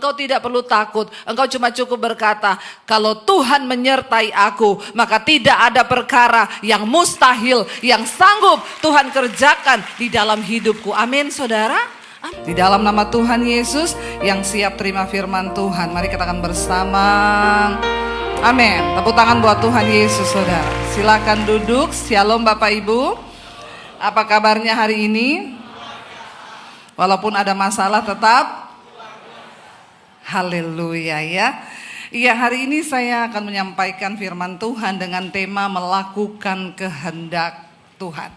Engkau tidak perlu takut, engkau cuma cukup berkata, kalau Tuhan menyertai aku, maka tidak ada perkara yang mustahil, yang sanggup Tuhan kerjakan di dalam hidupku. Amin saudara. Di dalam nama Tuhan Yesus yang siap terima firman Tuhan, mari katakan bersama. Amin. Tepuk tangan buat Tuhan Yesus saudara. Silakan duduk. Shalom Bapak Ibu. Apa kabarnya hari ini? Walaupun ada masalah tetap haleluya ya. Iya, hari ini saya akan menyampaikan firman Tuhan dengan tema melakukan kehendak Tuhan.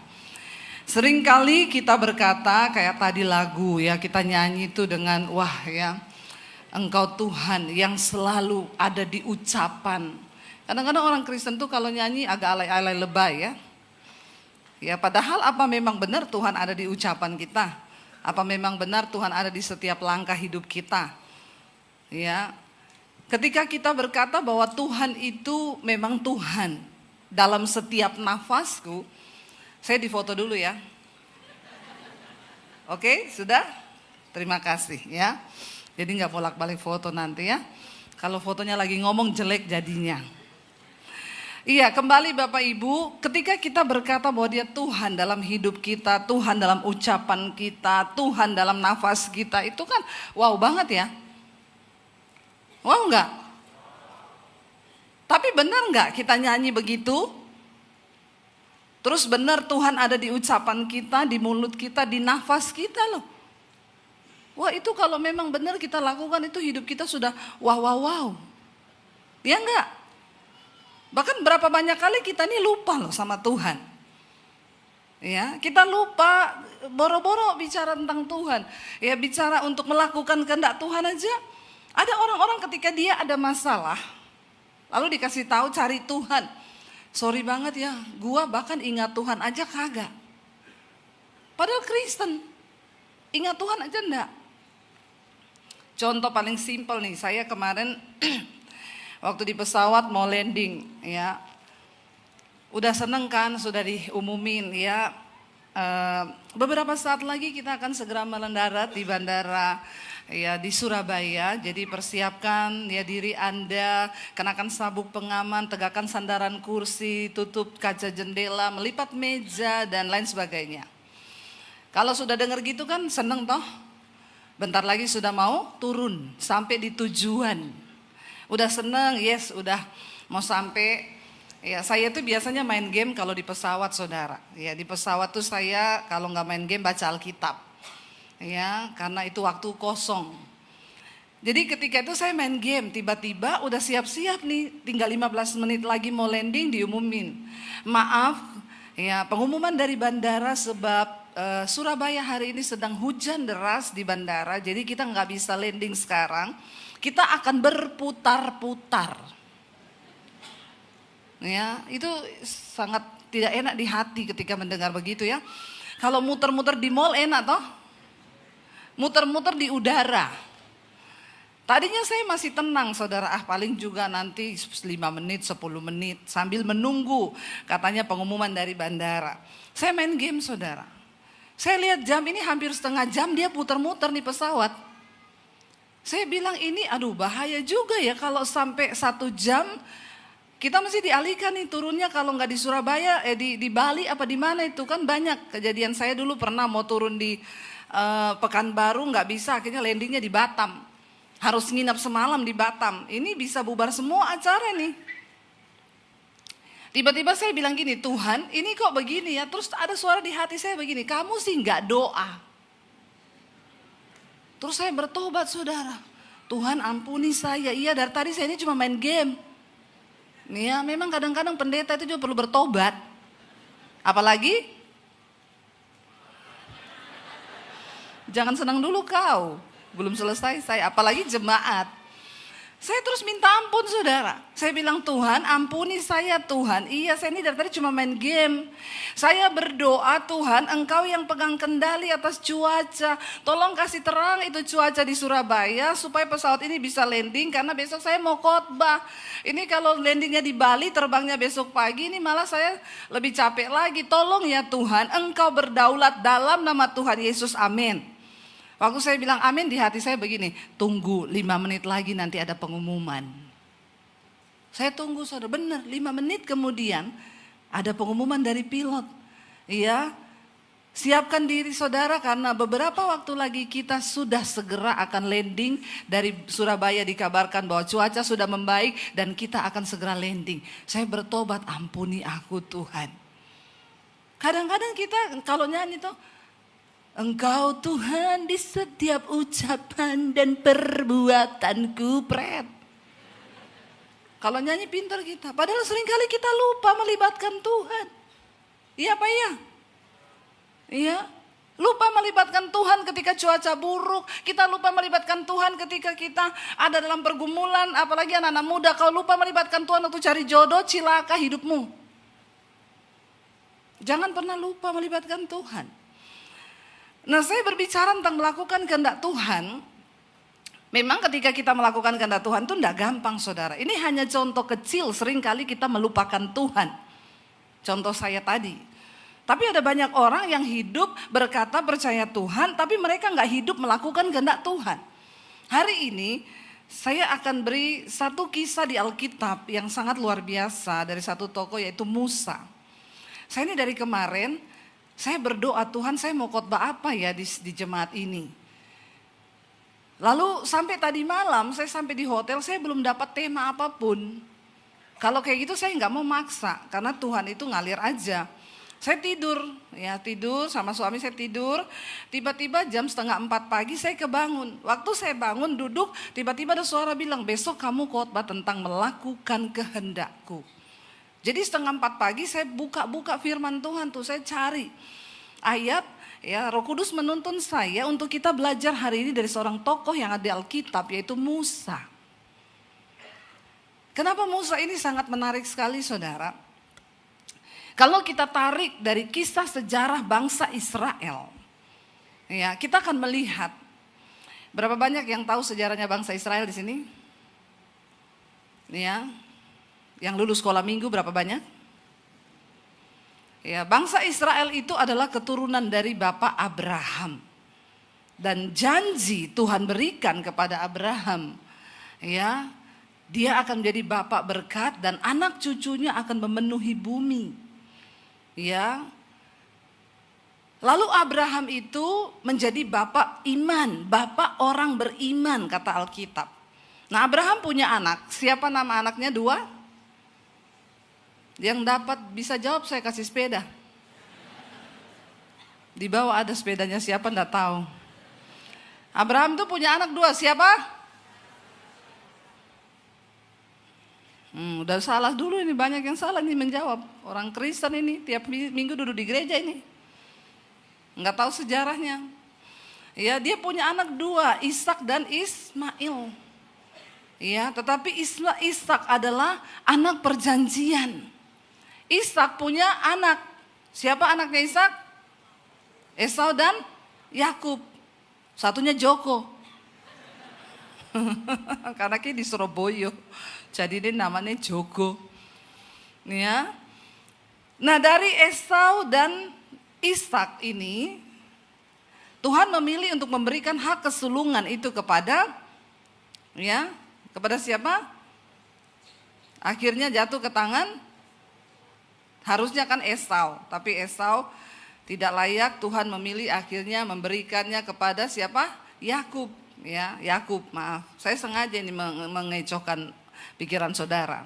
Seringkali kita berkata kayak tadi lagu ya, kita nyanyi itu dengan wah ya, Engkau Tuhan yang selalu ada di ucapan. Kadang-kadang orang Kristen tuh kalau nyanyi agak alay-alay lebay ya. Ya, padahal apa memang benar Tuhan ada di ucapan kita? Apa memang benar Tuhan ada di setiap langkah hidup kita? Ya, ketika kita berkata bahwa Tuhan itu memang Tuhan dalam setiap nafasku, saya difoto dulu ya. Oke, sudah? Terima kasih ya. Jadi nggak bolak-balik foto nanti ya. Kalau fotonya lagi ngomong jelek jadinya. Iya, kembali Bapak Ibu, ketika kita berkata bahwa Dia Tuhan dalam hidup kita, Tuhan dalam ucapan kita, Tuhan dalam nafas kita, itu kan wow banget ya. Wow enggak? Tapi benar enggak kita nyanyi begitu? Terus benar Tuhan ada di ucapan kita, di mulut kita, di nafas kita loh. Wah, itu kalau memang benar kita lakukan itu hidup kita sudah wow. Ya enggak? Bahkan berapa banyak kali kita nih lupa loh sama Tuhan. Ya, kita lupa boro-boro bicara tentang Tuhan. Ya, bicara untuk melakukan kehendak Tuhan aja. Ada orang-orang ketika dia ada masalah, lalu dikasih tahu cari Tuhan. Sorry banget ya, gua bahkan ingat Tuhan aja kagak. Padahal Kristen, ingat Tuhan aja enggak. Contoh paling simpel nih, saya kemarin waktu di pesawat mau landing ya, udah seneng kan, sudah diumumin ya. Beberapa saat lagi kita akan segera mendarat di bandara ya di Surabaya. Jadi persiapkan ya diri Anda, kenakan sabuk pengaman, tegakkan sandaran kursi, tutup kaca jendela, melipat meja dan lain sebagainya. Kalau sudah dengar gitu kan seneng toh. Bentar lagi sudah mau turun sampai di tujuan. Udah seneng, yes, udah mau sampai. Ya, saya tuh biasanya main game kalau di pesawat saudara. Ya, di pesawat tuh saya kalau nggak main game baca Alkitab. Ya, karena itu waktu kosong. Jadi ketika itu saya main game, tiba-tiba udah siap-siap nih, tinggal 15 menit lagi mau landing diumumin. Maaf, ya pengumuman dari bandara sebab Surabaya hari ini sedang hujan deras di bandara, jadi kita nggak bisa landing sekarang. Kita akan berputar-putar. Ya, itu sangat tidak enak di hati ketika mendengar begitu ya. Kalau muter-muter di mall enak toh? Muter-muter di udara. Tadinya saya masih tenang saudara, paling juga nanti 5 menit, 10 menit sambil menunggu katanya pengumuman dari bandara. Saya main game saudara. Saya lihat jam ini hampir setengah jam dia putar-muter nih pesawat. Saya bilang ini aduh bahaya juga ya kalau sampai 1 jam. Kita mesti dialihkan nih turunnya kalau nggak di Surabaya, di Bali apa di mana itu kan banyak kejadian. Saya dulu pernah mau turun di Pekanbaru nggak bisa, akhirnya landingnya di Batam. Harus nginap semalam di Batam. Ini bisa bubar semua acara nih. Tiba-tiba saya bilang gini, Tuhan ini kok begini ya. Terus ada suara di hati saya begini, kamu sih nggak doa. Terus saya bertobat saudara. Tuhan ampuni saya, iya dari tadi saya ini cuma main game. Ya memang kadang-kadang pendeta itu juga perlu bertobat. Apalagi jangan senang dulu kau, belum selesai saya, apalagi jemaat. Saya terus minta ampun saudara. Saya bilang Tuhan ampuni saya Tuhan. Iya saya ini dari tadi cuma main game. Saya berdoa Tuhan engkau yang pegang kendali atas cuaca. Tolong kasih terang itu cuaca di Surabaya supaya pesawat ini bisa landing. Karena besok saya mau khotbah. Ini kalau landingnya di Bali terbangnya besok pagi ini malah saya lebih capek lagi. Tolong ya Tuhan engkau berdaulat dalam nama Tuhan Yesus amin. Waktu saya bilang amin di hati saya begini, tunggu 5 menit lagi nanti ada pengumuman. Saya tunggu saudara, benar 5 menit kemudian ada pengumuman dari pilot. Iya, siapkan diri saudara karena beberapa waktu lagi kita sudah segera akan landing. Dari Surabaya dikabarkan bahwa cuaca sudah membaik dan kita akan segera landing. Saya bertobat, ampuni aku Tuhan. Kadang-kadang kita kalau nyanyi tuh, Engkau Tuhan di setiap ucapan dan perbuatanku, pret. Kalau nyanyi pintar kita, padahal seringkali kita lupa melibatkan Tuhan. Iya Pak ya? Iya, lupa melibatkan Tuhan ketika cuaca buruk. Kita lupa melibatkan Tuhan ketika kita ada dalam pergumulan. Apalagi anak-anak muda, kalau lupa melibatkan Tuhan untuk cari jodoh, cilaka hidupmu. Jangan pernah lupa melibatkan Tuhan. Nah, saya berbicara tentang melakukan kehendak Tuhan. Memang ketika kita melakukan kehendak Tuhan itu tidak gampang saudara. Ini hanya contoh kecil, seringkali kita melupakan Tuhan. Contoh saya tadi. Tapi ada banyak orang yang hidup berkata percaya Tuhan, tapi mereka nggak hidup melakukan kehendak Tuhan. Hari ini saya akan beri satu kisah di Alkitab yang sangat luar biasa dari satu tokoh yaitu Musa. Saya ini dari kemarin, saya berdoa Tuhan saya mau khotbah apa ya di jemaat ini. Lalu sampai tadi malam saya sampai di hotel saya belum dapat tema apapun. Kalau kayak gitu saya nggak mau maksa karena Tuhan itu ngalir aja. Saya tidur sama suami saya tidur. Tiba-tiba jam 3:30 pagi saya kebangun. Waktu saya bangun duduk tiba-tiba ada suara bilang besok kamu khotbah tentang melakukan kehendakku. Jadi 3:30 pagi saya buka firman Tuhan tuh, saya cari ayat ya, Roh Kudus menuntun saya untuk kita belajar hari ini dari seorang tokoh yang ada di Alkitab yaitu Musa. Kenapa Musa ini sangat menarik sekali saudara? Kalau kita tarik dari kisah sejarah bangsa Israel, ya kita akan melihat berapa banyak yang tahu sejarahnya bangsa Israel di sini? Ya. Yang lulus sekolah minggu berapa banyak? Ya, bangsa Israel itu adalah keturunan dari Bapak Abraham. Dan janji Tuhan berikan kepada Abraham, ya, dia akan menjadi bapak berkat dan anak cucunya akan memenuhi bumi. Ya. Lalu Abraham itu menjadi bapak iman, bapak orang beriman kata Alkitab. Nah, Abraham punya anak, siapa nama anaknya? 2? Yang dapat bisa jawab saya kasih sepeda. Di bawah ada sepedanya siapa enggak tahu. Abraham tuh punya anak 2, siapa? Udah salah dulu ini, banyak yang salah nih menjawab. Orang Kristen ini tiap minggu duduk di gereja ini. Enggak tahu sejarahnya. Ya, dia punya anak 2, Ishak dan Ismail. Ya, tetapi Ishak adalah anak perjanjian. Ishak punya anak. Siapa anaknya Ishak? Esau dan Yakub. Satunya Joko. Karena di Surabaya. Jadi ini namanya Joko. Ya. Nah, dari Esau dan Ishak ini Tuhan memilih untuk memberikan hak kesulungan itu kepada siapa? Akhirnya jatuh ke tangan harusnya kan Esau, tapi Esau tidak layak, Tuhan memilih akhirnya memberikannya kepada siapa? Yakub, ya, Yakub, maaf. Saya sengaja ini mengecohkan pikiran saudara.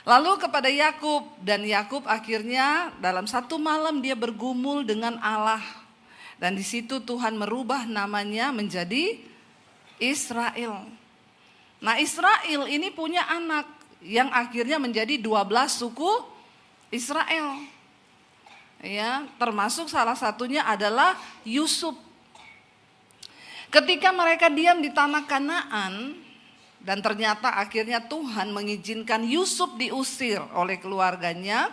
Lalu kepada Yakub, dan Yakub akhirnya dalam satu malam dia bergumul dengan Allah. Dan di situ Tuhan merubah namanya menjadi Israel. Nah, Israel ini punya anak yang akhirnya menjadi 12 suku Israel, ya, termasuk salah satunya adalah Yusuf. Ketika mereka diam di tanah Kanaan dan ternyata akhirnya Tuhan mengizinkan Yusuf diusir oleh keluarganya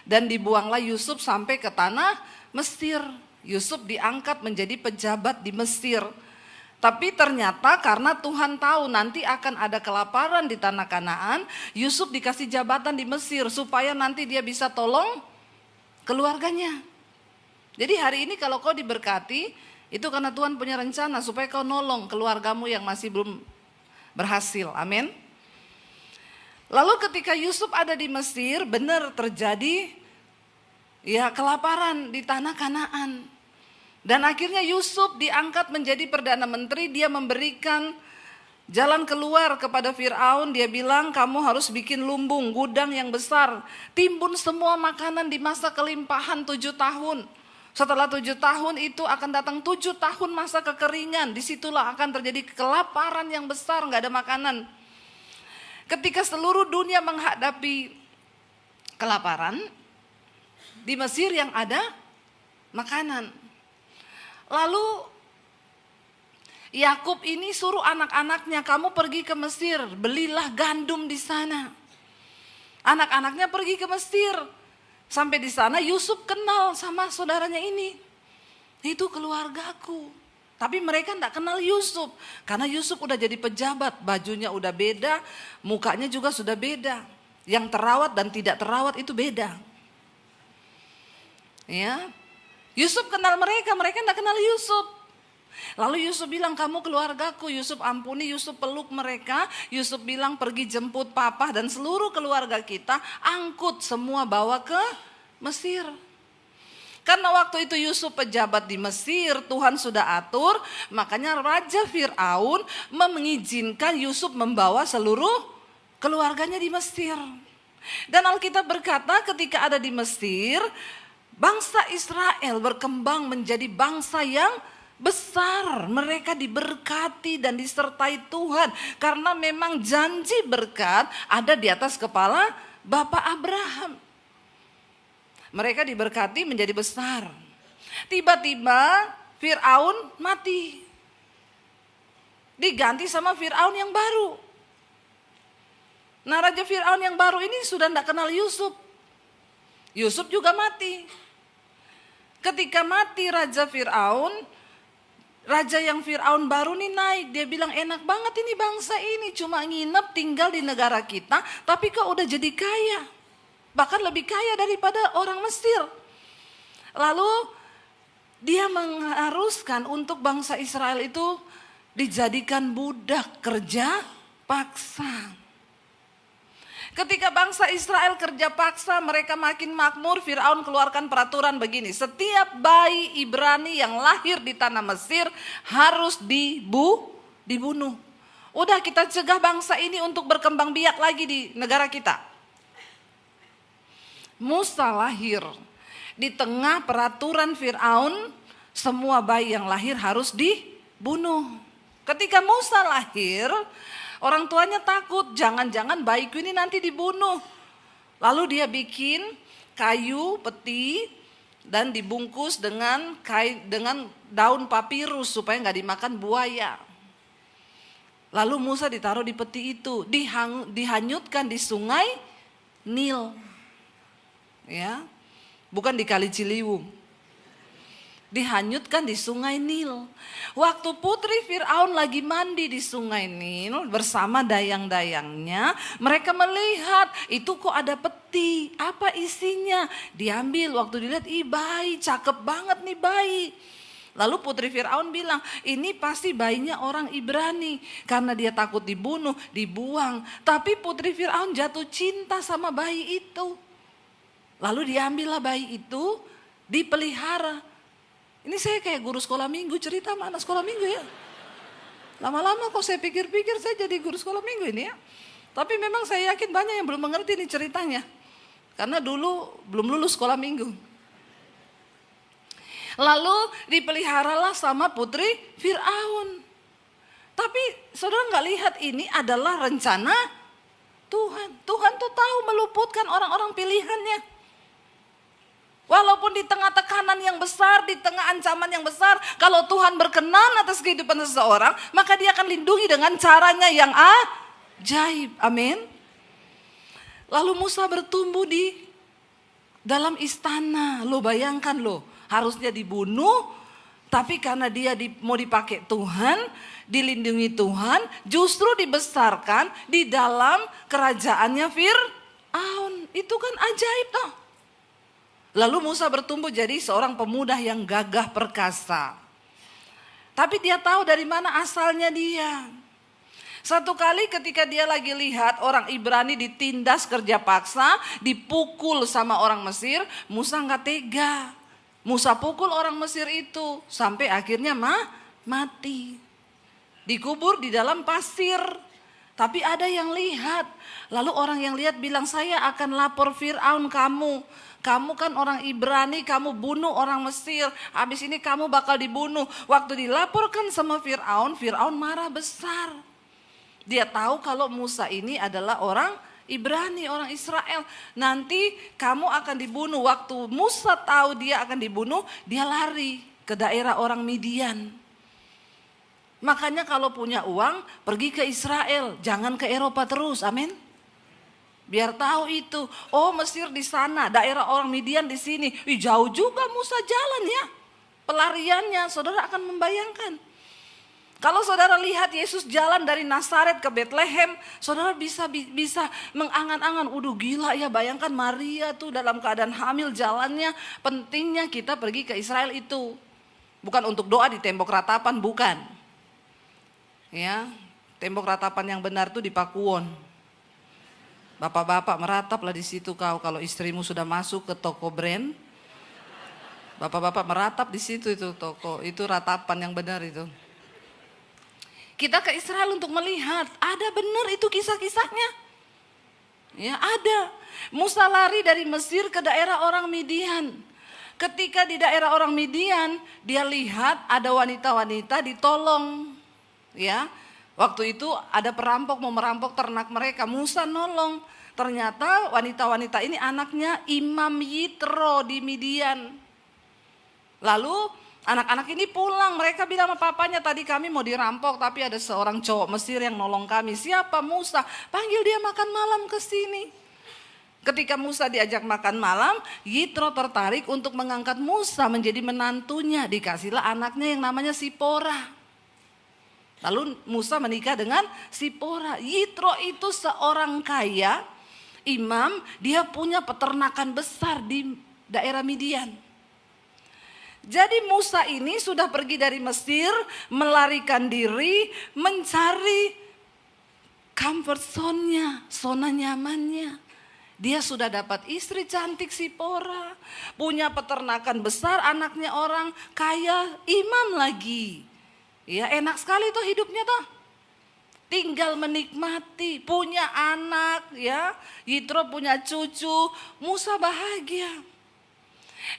dan dibuanglah Yusuf sampai ke tanah Mesir. Yusuf diangkat menjadi pejabat di Mesir. Tapi ternyata karena Tuhan tahu nanti akan ada kelaparan di tanah Kanaan, Yusuf dikasih jabatan di Mesir supaya nanti dia bisa tolong keluarganya. Jadi hari ini kalau kau diberkati, Itu karena Tuhan punya rencana supaya kau nolong keluargamu yang masih belum berhasil. Amin. Lalu ketika Yusuf ada di Mesir, benar terjadi ya kelaparan di tanah Kanaan. Dan akhirnya Yusuf diangkat menjadi Perdana Menteri. Dia memberikan jalan keluar kepada Fir'aun. Dia bilang, kamu harus bikin lumbung, gudang yang besar. Timbun semua makanan di masa kelimpahan 7 tahun. Setelah 7 tahun itu akan datang 7 tahun masa kekeringan. Disitulah akan terjadi kelaparan yang besar, gak ada makanan. Ketika seluruh dunia menghadapi kelaparan, di Mesir yang ada makanan. Lalu Yakub ini suruh anak-anaknya, kamu pergi ke Mesir, belilah gandum di sana. Anak-anaknya pergi ke Mesir. Sampai di sana Yusuf kenal sama saudaranya ini. Itu keluargaku. Tapi mereka tidak kenal Yusuf. Karena Yusuf udah jadi pejabat, bajunya udah beda, mukanya juga sudah beda. Yang terawat dan tidak terawat itu beda. Ya, Yusuf kenal mereka, mereka tidak kenal Yusuf. Lalu Yusuf bilang, kamu keluargaku. Yusuf ampuni, Yusuf peluk mereka. Yusuf bilang, pergi jemput papa dan seluruh keluarga kita, angkut semua bawa ke Mesir. Karena waktu itu Yusuf pejabat di Mesir, Tuhan sudah atur, makanya Raja Fir'aun mengizinkan Yusuf membawa seluruh keluarganya di Mesir. Dan Alkitab berkata ketika ada di Mesir, bangsa Israel berkembang menjadi bangsa yang besar. Mereka diberkati dan disertai Tuhan. Karena memang janji berkat ada di atas kepala Bapak Abraham. Mereka diberkati menjadi besar. Tiba-tiba Fir'aun mati. Diganti sama Fir'aun yang baru. Nah, Raja Fir'aun yang baru ini sudah tidak kenal Yusuf. Yusuf juga mati. Ketika mati Raja Fir'aun, Raja yang Fir'aun baru nih naik, dia bilang enak banget ini bangsa ini, cuma nginep tinggal di negara kita, tapi kok udah jadi kaya, bahkan lebih kaya daripada orang Mesir. Lalu dia mengharuskan untuk bangsa Israel itu dijadikan budak kerja paksa. Ketika bangsa Israel kerja paksa, mereka makin makmur. Fir'aun keluarkan peraturan begini, setiap bayi Ibrani yang lahir di tanah Mesir harus dibunuh. Udah, kita cegah bangsa ini untuk berkembang biak lagi di negara kita. Musa lahir di tengah peraturan Fir'aun, semua bayi yang lahir harus dibunuh. Ketika Musa lahir, orang tuanya takut, jangan-jangan bayiku ini nanti dibunuh. Lalu dia bikin kayu peti dan dibungkus dengan daun papirus supaya nggak dimakan buaya. Lalu Musa ditaruh di peti itu, dihanyutkan di sungai Nil, ya, bukan di Kali Ciliwung. Dihanyutkan di sungai Nil. Waktu putri Fir'aun lagi mandi di sungai Nil bersama dayang-dayangnya, mereka melihat itu kok ada peti, apa isinya? Diambil, waktu dilihat, ih bayi, cakep banget nih bayi. Lalu putri Fir'aun bilang, ini pasti bayinya orang Ibrani. Karena dia takut dibunuh, dibuang. Tapi putri Fir'aun jatuh cinta sama bayi itu. Lalu diambillah bayi itu, dipelihara. Ini saya kayak guru sekolah minggu, cerita sama anak sekolah minggu ya. Lama-lama kok saya pikir-pikir saya jadi guru sekolah minggu ini ya. Tapi memang saya yakin banyak yang belum mengerti nih ceritanya. Karena dulu belum lulus sekolah minggu. Lalu dipeliharalah sama putri Fir'aun. Tapi saudara nggak lihat ini adalah rencana Tuhan. Tuhan tuh tahu meluputkan orang-orang pilihannya. Walaupun di tengah tekanan yang besar, di tengah ancaman yang besar, kalau Tuhan berkenan atas kehidupan seseorang, maka dia akan lindungi dengan caranya yang ajaib. Amin. Lalu Musa bertumbuh di dalam istana. Lo bayangkan lo, harusnya dibunuh, tapi karena dia mau dipakai Tuhan, dilindungi Tuhan, justru dibesarkan di dalam kerajaannya Fir'aun. Itu kan ajaib toh. Lalu Musa bertumbuh jadi seorang pemuda yang gagah perkasa. Tapi dia tahu dari mana asalnya dia. Satu kali ketika dia lagi lihat orang Ibrani ditindas kerja paksa, dipukul sama orang Mesir, Musa nggak tega. Musa pukul orang Mesir itu sampai akhirnya mati. Dikubur di dalam pasir. Tapi ada yang lihat. Lalu orang yang lihat bilang, saya akan lapor Fir'aun kamu. Kamu kan orang Ibrani, kamu bunuh orang Mesir. Habis ini kamu bakal dibunuh. Waktu dilaporkan sama Fir'aun, Fir'aun marah besar. Dia tahu kalau Musa ini adalah orang Ibrani, orang Israel. Nanti kamu akan dibunuh. Waktu Musa tahu dia akan dibunuh, dia lari ke daerah orang Midian. Makanya kalau punya uang, pergi ke Israel. Jangan ke Eropa terus, amin. Biar tahu itu, oh Mesir di sana, daerah orang Midian di sini. Jauh juga Musa jalan ya. Pelariannya, saudara akan membayangkan. Kalau saudara lihat Yesus jalan dari Nazaret ke Bethlehem, saudara bisa mengangan-angan, gila ya, bayangkan Maria tuh dalam keadaan hamil jalannya. Pentingnya kita pergi ke Israel itu. Bukan untuk doa di tembok ratapan, bukan. Ya, tembok ratapan yang benar tuh di Pakuwon. Bapak-bapak merataplah di situ kau kalau istrimu sudah masuk ke toko brand. Bapak-bapak meratap di situ itu toko, itu ratapan yang benar itu. Kita ke Israel untuk melihat, ada benar itu kisah-kisahnya. Ya, ada. Musa lari dari Mesir ke daerah orang Midian. Ketika di daerah orang Midian, dia lihat ada wanita-wanita ditolong. Ya. Waktu itu ada perampok mau merampok ternak mereka, Musa nolong. Ternyata wanita-wanita ini anaknya Imam Yitro di Midian. Lalu anak-anak ini pulang, mereka bilang sama papanya, tadi kami mau dirampok tapi ada seorang cowok Mesir yang nolong kami. Siapa? Musa. Panggil dia makan malam ke sini. Ketika Musa diajak makan malam, Yitro tertarik untuk mengangkat Musa menjadi menantunya. Dikasihlah anaknya yang namanya Sipora. Lalu Musa menikah dengan Sipora. Yitro itu seorang kaya, imam, dia punya peternakan besar di daerah Midian. Jadi Musa ini sudah pergi dari Mesir, melarikan diri, mencari comfort zone-nya, zona nyamannya. Dia sudah dapat istri cantik Sipora, punya peternakan besar, anaknya orang kaya, imam lagi. Ya enak sekali tuh hidupnya tuh. Tinggal menikmati, punya anak ya. Yitro punya cucu, Musa bahagia.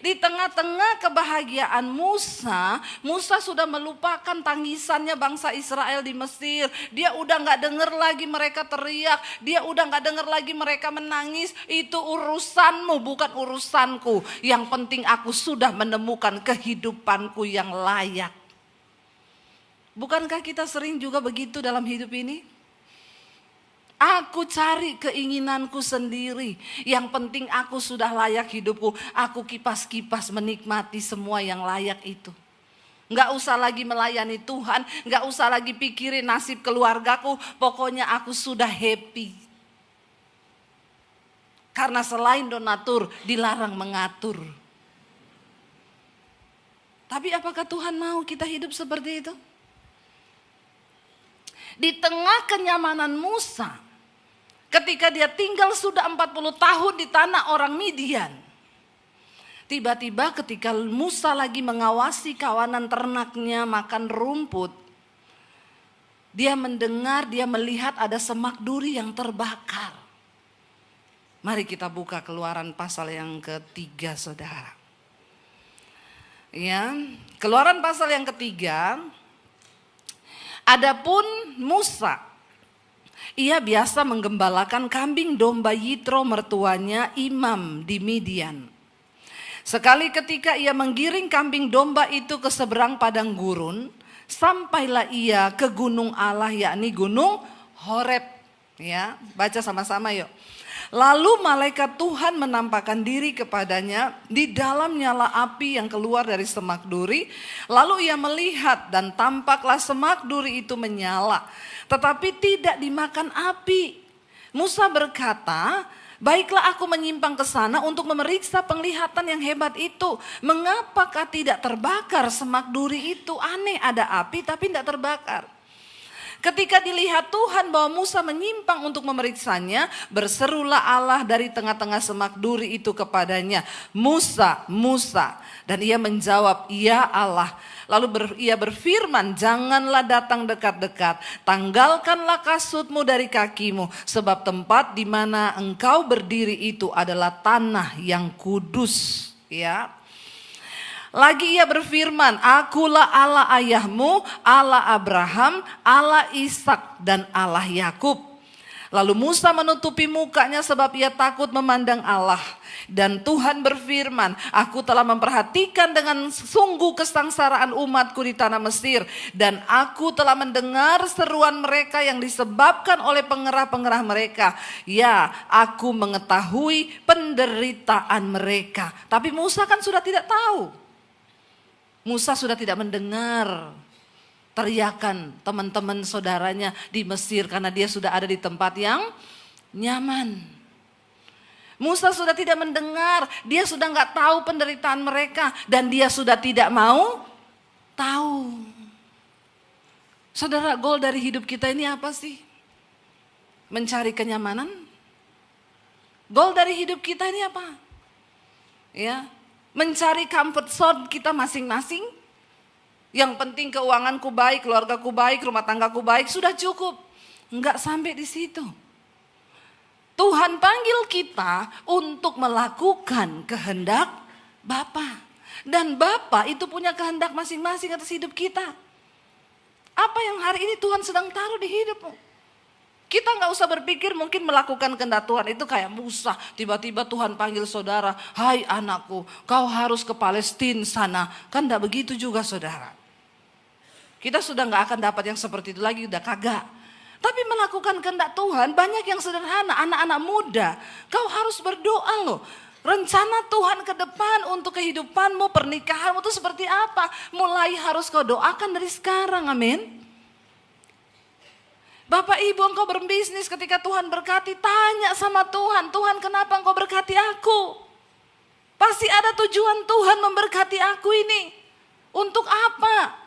Di tengah-tengah kebahagiaan Musa, Musa sudah melupakan tangisannya bangsa Israel di Mesir. Dia udah gak dengar lagi mereka teriak, dia udah gak dengar lagi mereka menangis. Itu urusanmu, bukan urusanku. Yang penting aku sudah menemukan kehidupanku yang layak. Bukankah kita sering juga begitu dalam hidup ini? Aku cari keinginanku sendiri. Yang penting aku sudah layak hidupku. Aku kipas-kipas menikmati semua yang layak itu. Gak usah lagi melayani Tuhan. Gak usah lagi pikirin nasib keluargaku. Pokoknya aku sudah happy. Karena selain donatur dilarang mengatur. Tapi apakah Tuhan mau kita hidup seperti itu? Di tengah kenyamanan Musa, ketika dia tinggal sudah 40 tahun di tanah orang Midian, tiba-tiba ketika Musa lagi mengawasi kawanan ternaknya makan rumput, dia mendengar, dia melihat ada semak duri yang terbakar. Mari kita buka Keluaran pasal yang ketiga, saudara. Ya, Keluaran pasal yang ketiga. Adapun Musa, ia biasa menggembalakan kambing domba Yitro mertuanya imam di Midian. Sekali ketika ia menggiring kambing domba itu ke seberang padang gurun, sampailah ia ke gunung Allah, yakni gunung Horeb. Ya, baca sama-sama yuk. Lalu malaikat Tuhan menampakkan diri kepadanya, di dalam nyala api yang keluar dari semak duri. Lalu ia melihat dan tampaklah semak duri itu menyala, tetapi tidak dimakan api. Musa berkata, Baiklah aku menyimpang ke sana untuk memeriksa penglihatan yang hebat itu. Mengapakah tidak terbakar semak duri itu? Aneh, ada api tapi tidak terbakar. Ketika dilihat Tuhan bahwa Musa menyimpang untuk memeriksanya, berserulah Allah dari tengah-tengah semak duri itu kepadanya, Musa, Musa. Dan ia menjawab, ya Allah. Lalu ia berfirman, janganlah datang dekat-dekat, tanggalkanlah kasutmu dari kakimu, sebab tempat di mana engkau berdiri itu adalah tanah yang kudus. Ya. Lagi ia berfirman, akulah Allah ayahmu, Allah Abraham, Allah Ishak dan Allah Yakub. Lalu Musa menutupi mukanya sebab ia takut memandang Allah. Dan Tuhan berfirman, aku telah memperhatikan dengan sungguh kesengsaraan umatku di tanah Mesir. Dan aku telah mendengar seruan mereka yang disebabkan oleh pengerah-pengerah mereka. Ya, aku mengetahui penderitaan mereka. Tapi Musa kan sudah tidak tahu. Musa sudah tidak mendengar teriakan teman-teman saudaranya di Mesir karena dia sudah ada di tempat yang nyaman. Musa sudah tidak mendengar, dia sudah nggak tahu penderitaan mereka dan dia sudah tidak mau tahu. Saudara, goal dari hidup kita ini apa sih? Mencari kenyamanan? Goal dari hidup kita ini apa? Ya, mencari comfort zone kita masing-masing. Yang penting keuanganku baik, keluargaku baik, rumah tanggaku baik, sudah cukup. Enggak sampai di situ. Tuhan panggil kita untuk melakukan kehendak Bapa. Dan Bapa itu punya kehendak masing-masing atas hidup kita. Apa yang hari ini Tuhan sedang taruh di hidupmu? Kita nggak usah berpikir mungkin melakukan kehendak Tuhan itu kayak Musa. Tiba-tiba Tuhan panggil saudara, hai anakku, kau harus ke Palestina sana. Kan nggak begitu juga saudara. Kita sudah nggak akan dapat yang seperti itu lagi, udah kagak. Tapi melakukan kehendak Tuhan banyak yang sederhana. Anak-anak muda, kau harus berdoa loh. Rencana Tuhan ke depan untuk kehidupanmu, pernikahanmu itu seperti apa? Mulai harus kau doakan dari sekarang, amin. Bapak ibu engkau berbisnis ketika Tuhan berkati, tanya sama Tuhan, Tuhan kenapa engkau berkati aku? Pasti ada tujuan Tuhan memberkati aku ini. Untuk apa?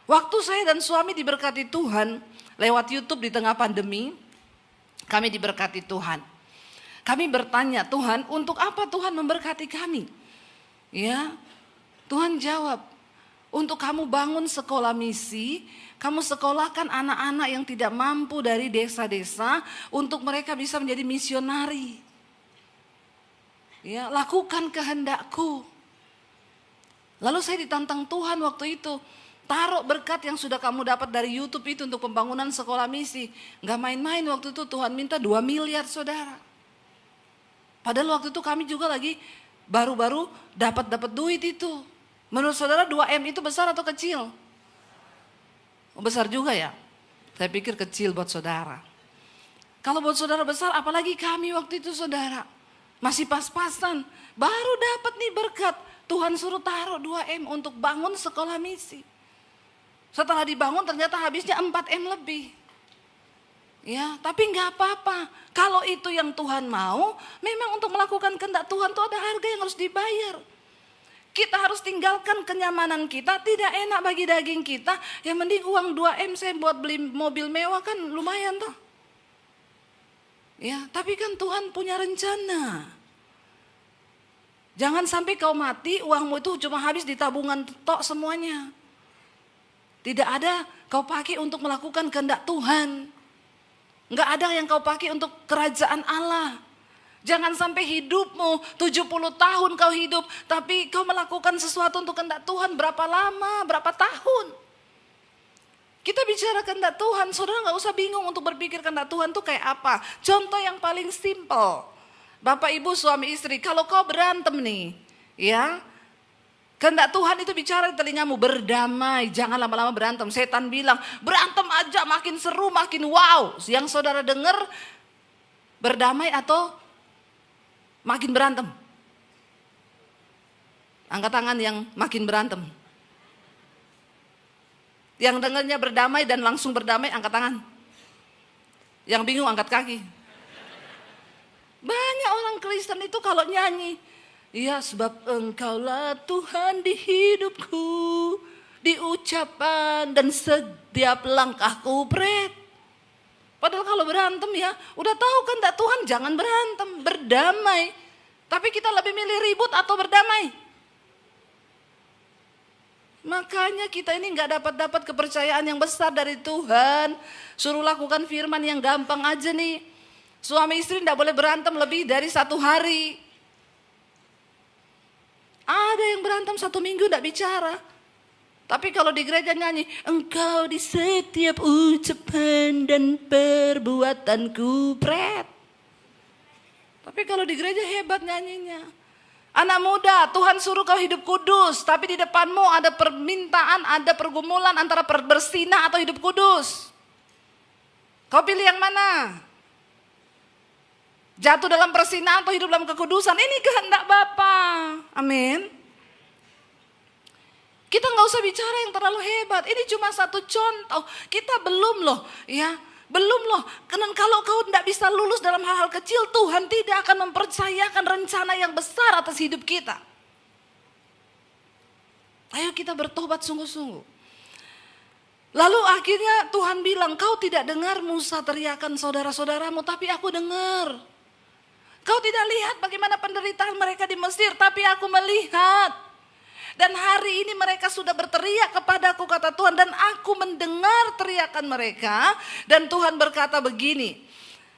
Waktu saya dan suami diberkati Tuhan, lewat YouTube di tengah pandemi, kami diberkati Tuhan. Kami bertanya, Tuhan untuk apa Tuhan memberkati kami? Ya, Tuhan jawab, untuk kamu bangun sekolah misi, kamu sekolahkan anak-anak yang tidak mampu dari desa-desa untuk mereka bisa menjadi misionari. Ya, lakukan kehendakku. Lalu saya ditantang Tuhan waktu itu, taruh berkat yang sudah kamu dapat dari YouTube itu untuk pembangunan sekolah misi. Gak main-main waktu itu, Tuhan minta 2 miliar saudara. Padahal waktu itu kami juga lagi baru-baru dapat duit itu. Menurut saudara 2M itu besar atau kecil? Oh, besar juga ya. Saya pikir kecil buat saudara. Kalau buat saudara besar, apalagi kami waktu itu saudara. Masih pas-pasan. Baru dapat nih berkat. Tuhan suruh taruh 2M untuk bangun sekolah misi. Setelah dibangun ternyata habisnya 4M lebih. Ya, tapi nggak apa-apa. Kalau itu yang Tuhan mau, memang untuk melakukan kehendak Tuhan tuh ada harga yang harus dibayar. Kita harus tinggalkan kenyamanan kita, tidak enak bagi daging kita. Yang mending uang 2M saya buat beli mobil mewah kan lumayan toh. Ya, tapi kan Tuhan punya rencana. Jangan sampai kau mati, uangmu itu cuma habis di tabungan tok semuanya. Tidak ada kau pakai untuk melakukan kehendak Tuhan. Enggak ada yang kau pakai untuk kerajaan Allah. Jangan sampai hidupmu 70 tahun kau hidup, tapi kau melakukan sesuatu untuk kehendak Tuhan berapa lama, berapa tahun. Kita bicara kehendak Tuhan, saudara gak usah bingung untuk berpikir kehendak Tuhan itu kayak apa. Contoh yang paling simple, Bapak ibu suami istri, kalau kau berantem nih, ya, kehendak Tuhan itu bicara di telingamu, berdamai, jangan lama-lama berantem. Setan bilang, berantem aja makin seru, makin wow. Yang saudara dengar, berdamai atau makin berantem? Angkat tangan yang makin berantem. Yang dengarnya berdamai dan langsung berdamai, angkat tangan. Yang bingung angkat kaki. Banyak orang Kristen itu kalau nyanyi, ya sebab engkaulah Tuhan di hidupku, di ucapan dan setiap langkahku pret. Padahal kalau berantem ya, udah tahu kan tak Tuhan jangan berantem, berdamai. Tapi kita lebih milih ribut atau berdamai. Makanya kita ini nggak dapat kepercayaan yang besar dari Tuhan. Suruh lakukan firman yang gampang aja nih. Suami istri tidak boleh berantem lebih dari 1 hari. Ada yang berantem 1 minggu tidak bicara. Tapi kalau di gereja nyanyi, engkau di setiap ucapan dan perbuatanku pret. Tapi kalau di gereja hebat nyanyinya. Anak muda, Tuhan suruh kau hidup kudus, tapi di depanmu ada permintaan, ada pergumulan antara bersinah atau hidup kudus. Kau pilih yang mana? Jatuh dalam persinahan atau hidup dalam kekudusan? Ini kehendak Bapa. Amin. Kita nggak usah bicara yang terlalu hebat. Ini cuma satu contoh. Kita belum loh, ya. Belum loh. Karena kalau kau tidak bisa lulus dalam hal-hal kecil, Tuhan tidak akan mempercayakan rencana yang besar atas hidup kita. Ayo kita bertobat sungguh-sungguh. Lalu akhirnya Tuhan bilang, kau tidak dengar Musa teriakan saudara-saudaramu, tapi aku dengar. Kau tidak lihat bagaimana penderitaan mereka di Mesir, tapi aku melihat. Dan hari ini mereka sudah berteriak kepadaku, kata Tuhan, dan aku mendengar teriakan mereka. Dan Tuhan berkata begini,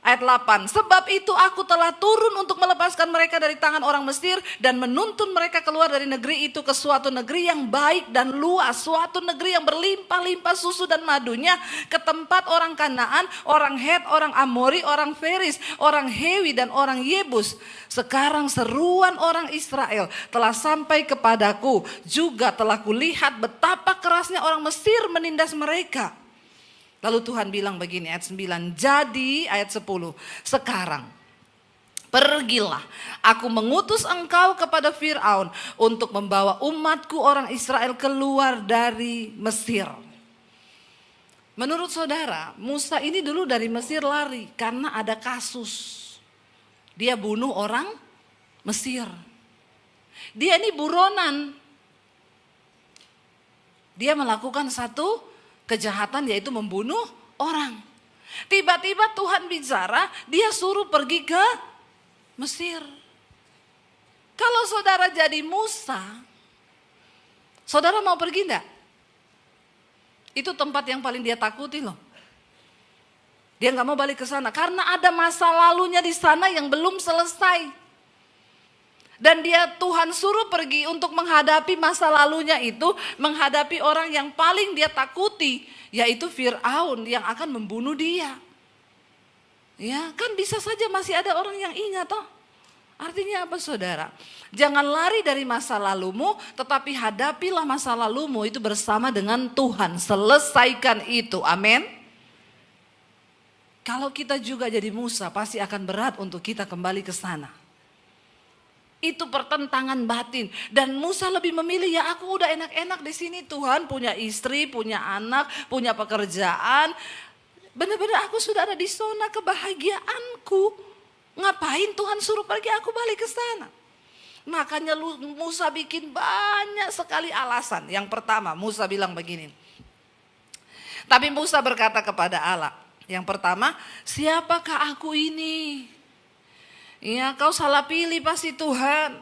ayat 8, sebab itu aku telah turun untuk melepaskan mereka dari tangan orang Mesir dan menuntun mereka keluar dari negeri itu ke suatu negeri yang baik dan luas, suatu negeri yang berlimpah-limpah susu dan madunya, ke tempat orang Kanaan, orang Het, orang Amori, orang Feris, orang Hewi dan orang Yebus. Sekarang seruan orang Israel telah sampai kepadaku, juga telah kulihat betapa kerasnya orang Mesir menindas mereka. Lalu Tuhan bilang begini, ayat 9, jadi ayat 10, sekarang pergilah, aku mengutus engkau kepada Fir'aun untuk membawa umatku orang Israel keluar dari Mesir. Menurut saudara, Musa ini dulu dari Mesir lari karena ada kasus. Dia bunuh orang Mesir. Dia ini buronan. Dia melakukan satu kejahatan yaitu membunuh orang. Tiba-tiba Tuhan bicara, dia suruh pergi ke Mesir. Kalau saudara jadi Musa, saudara mau pergi enggak? Itu tempat yang paling dia takuti loh. Dia nggak mau balik ke sana karena ada masa lalunya di sana yang belum selesai. Dan Tuhan suruh pergi untuk menghadapi masa lalunya itu, menghadapi orang yang paling dia takuti, yaitu Fir'aun yang akan membunuh dia. Ya, kan bisa saja masih ada orang yang ingat toh. Artinya apa saudara? Jangan lari dari masa lalumu, tetapi hadapilah masa lalumu itu bersama dengan Tuhan. Selesaikan itu, amin. Kalau kita juga jadi Musa, pasti akan berat untuk kita kembali ke sana. Itu pertentangan batin. Dan Musa lebih memilih, ya aku udah enak-enak di sini, Tuhan punya istri, punya anak, punya pekerjaan. Benar-benar aku sudah ada di zona kebahagiaanku. Ngapain Tuhan suruh pergi aku balik ke sana? Makanya Musa bikin banyak sekali alasan. Yang pertama, Musa bilang begini. Tapi Musa berkata kepada Allah, yang pertama, siapakah aku ini? Ya, kau salah pilih pasti Tuhan.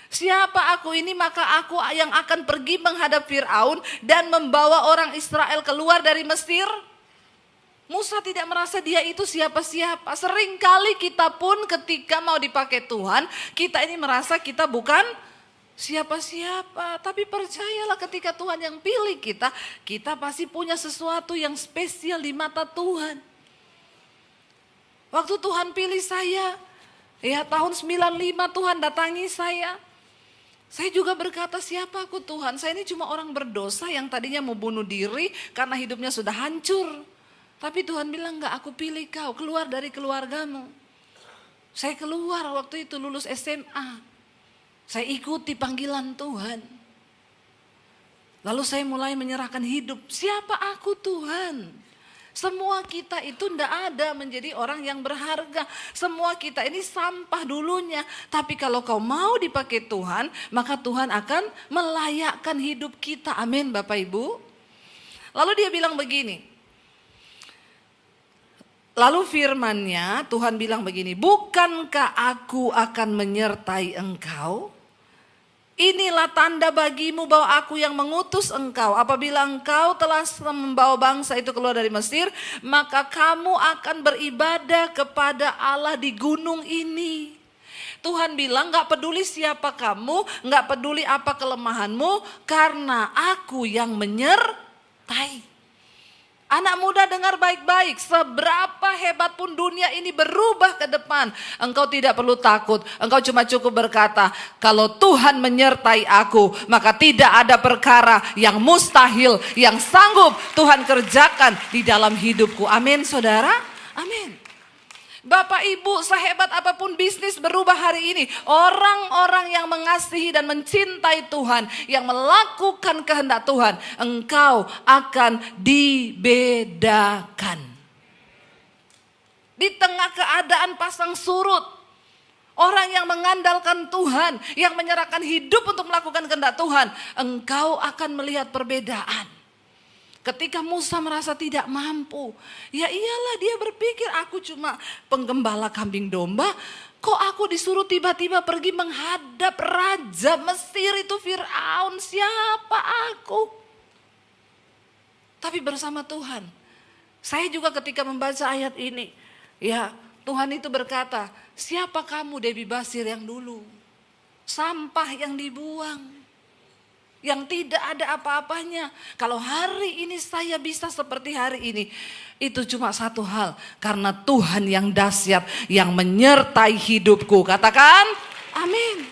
Siapa aku ini? Maka aku yang akan pergi menghadap Fir'aun dan membawa orang Israel keluar dari Mesir. Musa tidak merasa dia itu siapa-siapa. Seringkali kita pun ketika mau dipakai Tuhan, kita ini merasa kita bukan siapa-siapa. Tapi percayalah ketika Tuhan yang pilih kita, kita pasti punya sesuatu yang spesial di mata Tuhan. Waktu Tuhan pilih saya, ya tahun 95 Tuhan datangi saya. Saya juga berkata, siapa aku Tuhan? Saya ini cuma orang berdosa yang tadinya mau bunuh diri karena hidupnya sudah hancur. Tapi Tuhan bilang, enggak, aku pilih kau, keluar dari keluargamu. Saya keluar waktu itu lulus SMA. Saya ikuti panggilan Tuhan. Lalu saya mulai menyerahkan hidup. Siapa aku Tuhan? Semua kita itu tidak ada menjadi orang yang berharga. Semua kita ini sampah dulunya. Tapi kalau kau mau dipakai Tuhan, maka Tuhan akan melayakkan hidup kita. Amin Bapak Ibu. Lalu dia bilang begini. Lalu firman-Nya, Tuhan bilang begini, bukankah aku akan menyertai engkau? Inilah tanda bagimu bahwa aku yang mengutus engkau. Apabila engkau telah membawa bangsa itu keluar dari Mesir, maka kamu akan beribadah kepada Allah di gunung ini. Tuhan bilang gak peduli siapa kamu, gak peduli apa kelemahanmu, karena aku yang menyertai. Anak muda dengar baik-baik, seberapa hebat pun dunia ini berubah ke depan, engkau tidak perlu takut. Engkau cuma cukup berkata, kalau Tuhan menyertai aku, maka tidak ada perkara yang mustahil, yang sanggup Tuhan kerjakan di dalam hidupku. Amin saudara, amin. Bapak Ibu, sehebat apapun bisnis berubah hari ini, orang-orang yang mengasihi dan mencintai Tuhan, yang melakukan kehendak Tuhan, engkau akan dibedakan. Di tengah keadaan pasang surut, orang yang mengandalkan Tuhan, yang menyerahkan hidup untuk melakukan kehendak Tuhan, engkau akan melihat perbedaan. Ketika Musa merasa tidak mampu, ya iyalah dia berpikir aku cuma penggembala kambing domba. Kok aku disuruh tiba-tiba pergi menghadap Raja Mesir itu Firaun, siapa aku? Tapi bersama Tuhan. Saya juga ketika membaca ayat ini, ya Tuhan itu berkata, siapa kamu Debbie Basir yang dulu? Sampah yang dibuang. Yang tidak ada apa-apanya. Kalau hari ini saya bisa seperti hari ini, itu cuma satu hal. Karena Tuhan yang dahsyat, yang menyertai hidupku. Katakan, amin.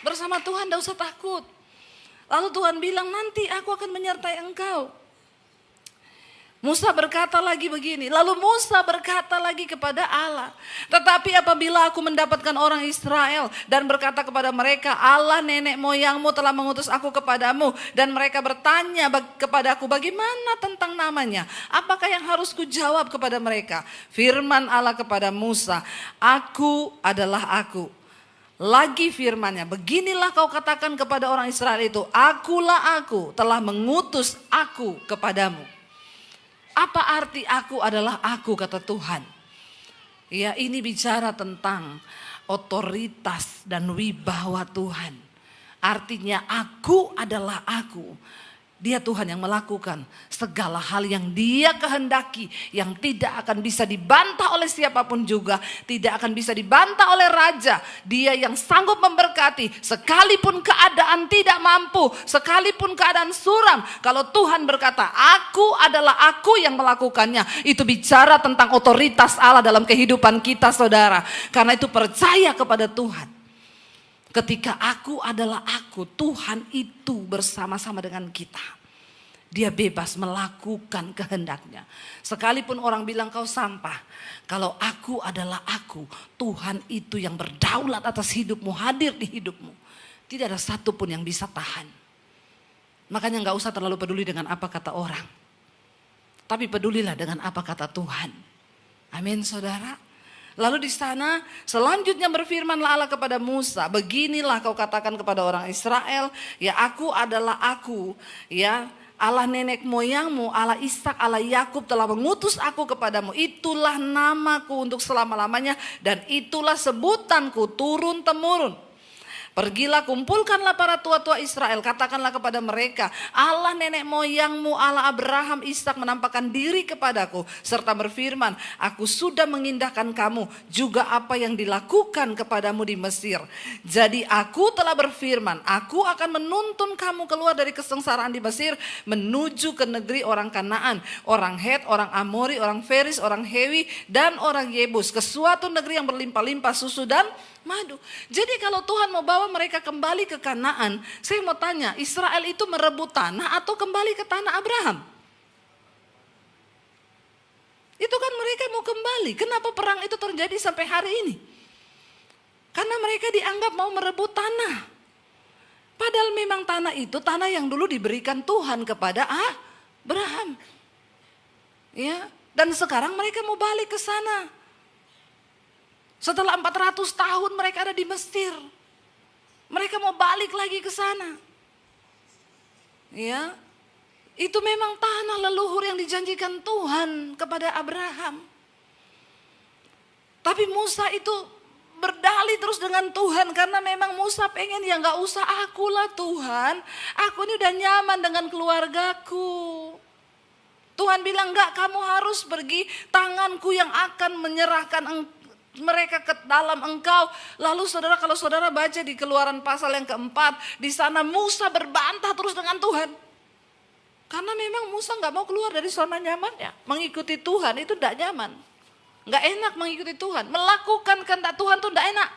Bersama Tuhan tidak usah takut. Lalu Tuhan bilang, nanti aku akan menyertai engkau. Musa berkata lagi begini, lalu Musa berkata lagi kepada Allah, tetapi apabila aku mendapatkan orang Israel dan berkata kepada mereka, Allah nenek moyangmu telah mengutus aku kepadamu, dan mereka bertanya kepadaku, bagaimana tentang namanya? Apakah yang harus kujawab kepada mereka? Firman Allah kepada Musa, aku adalah aku. Lagi firmannya, beginilah kau katakan kepada orang Israel itu, akulah aku telah mengutus aku kepadamu. Apa arti aku adalah aku, kata Tuhan? Ya, ini bicara tentang otoritas dan wibawa Tuhan. Artinya aku adalah aku. Dia Tuhan yang melakukan segala hal yang dia kehendaki, yang tidak akan bisa dibantah oleh siapapun juga, tidak akan bisa dibantah oleh raja. Dia yang sanggup memberkati sekalipun keadaan tidak mampu, sekalipun keadaan suram. Kalau Tuhan berkata, aku adalah aku yang melakukannya, itu bicara tentang otoritas Allah dalam kehidupan kita saudara. Karena itu percaya kepada Tuhan. Ketika aku adalah aku, Tuhan itu bersama-sama dengan kita. Dia bebas melakukan kehendaknya. Sekalipun orang bilang kau sampah, kalau aku adalah aku, Tuhan itu yang berdaulat atas hidupmu, hadir di hidupmu. Tidak ada satupun yang bisa tahan. Makanya gak usah terlalu peduli dengan apa kata orang. Tapi pedulilah dengan apa kata Tuhan. Amin saudara. Lalu di sana selanjutnya berfirmanlah Allah kepada Musa, beginilah kau katakan kepada orang Israel, ya aku adalah aku, ya Allah nenek moyangmu, Allah Ishak, Allah Yakub telah mengutus aku kepadamu. Itulah namaku untuk selama-lamanya dan itulah sebutanku turun temurun. Pergilah, kumpulkanlah para tua-tua Israel, katakanlah kepada mereka, Allah nenek moyangmu, Allah Abraham, Ishak menampakkan diri kepadaku, serta berfirman, aku sudah mengindahkan kamu, juga apa yang dilakukan kepadamu di Mesir. Jadi aku telah berfirman, aku akan menuntun kamu keluar dari kesengsaraan di Mesir, menuju ke negeri orang Kanaan, orang Het, orang Amori, orang Feris, orang Hewi, dan orang Yebus, ke suatu negeri yang berlimpah-limpah susu dan madu. Jadi kalau Tuhan mau bawa mereka kembali ke Kanaan, saya mau tanya, Israel itu merebut tanah atau kembali ke tanah Abraham? Itu kan mereka mau kembali. Kenapa perang itu terjadi sampai hari ini? Karena mereka dianggap mau merebut tanah. Padahal memang tanah itu tanah yang dulu diberikan Tuhan kepada Abraham. Ya, dan sekarang mereka mau balik ke sana. Setelah 400 tahun mereka ada di Mesir. Mereka mau balik lagi ke sana. Ya, itu memang tanah leluhur yang dijanjikan Tuhan kepada Abraham. Tapi Musa itu berdalih terus dengan Tuhan karena memang Musa pengen ya nggak usah akulah Tuhan. Aku ini udah nyaman dengan keluargaku. Tuhan bilang enggak, kamu harus pergi, tanganku yang akan menyerahkan mereka ke dalam engkau. Lalu saudara, kalau saudara baca di Keluaran pasal yang keempat, di sana Musa berbantah terus dengan Tuhan. Karena memang Musa nggak mau keluar dari zona nyamannya. Mengikuti Tuhan itu tidak nyaman. Nggak enak mengikuti Tuhan. Melakukan kehendak Tuhan itu tidak enak.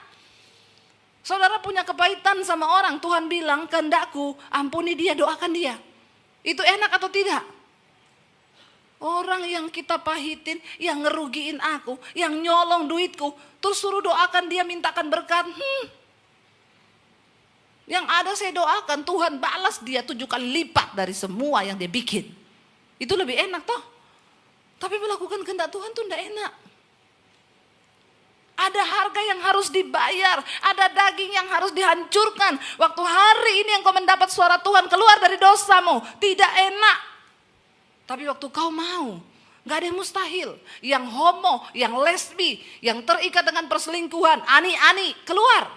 Saudara punya kepahitan sama orang, Tuhan bilang kehendakku, ampuni dia, doakan dia. Itu enak atau tidak? Orang yang kita pahitin, yang ngerugiin aku, yang nyolong duitku, terus suruh doakan dia, mintakan berkat. Yang ada saya doakan, Tuhan balas dia 7 kali lipat dari semua yang dia bikin. Itu lebih enak toh. Tapi melakukan kehendak Tuhan tuh enggak enak. Ada harga yang harus dibayar, ada daging yang harus dihancurkan. Waktu hari ini yang kau mendapat suara Tuhan keluar dari dosamu, tidak enak. Tapi waktu kau mau, gak ada yang mustahil. Yang homo, yang lesbi, yang terikat dengan perselingkuhan, ani-ani, keluar.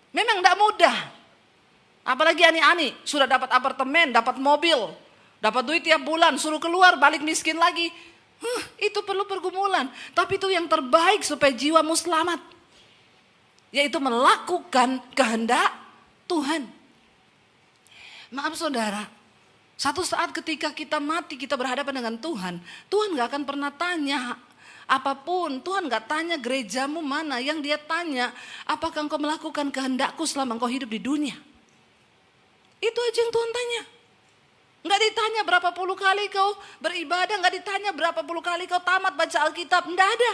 Memang gak mudah. Apalagi ani-ani, sudah dapat apartemen, dapat mobil, dapat duit tiap bulan, suruh keluar, balik miskin lagi. Itu perlu pergumulan. Tapi itu yang terbaik supaya jiwamu selamat. Yaitu melakukan kehendak Tuhan. Maaf saudara, satu saat ketika kita mati, kita berhadapan dengan Tuhan, Tuhan gak akan pernah tanya apapun. Tuhan gak tanya gerejamu mana. Yang dia tanya, apakah engkau melakukan kehendakku selama engkau hidup di dunia. Itu aja yang Tuhan tanya. Gak ditanya berapa puluh kali kau beribadah, gak ditanya berapa puluh kali kau tamat baca Alkitab, gak ada.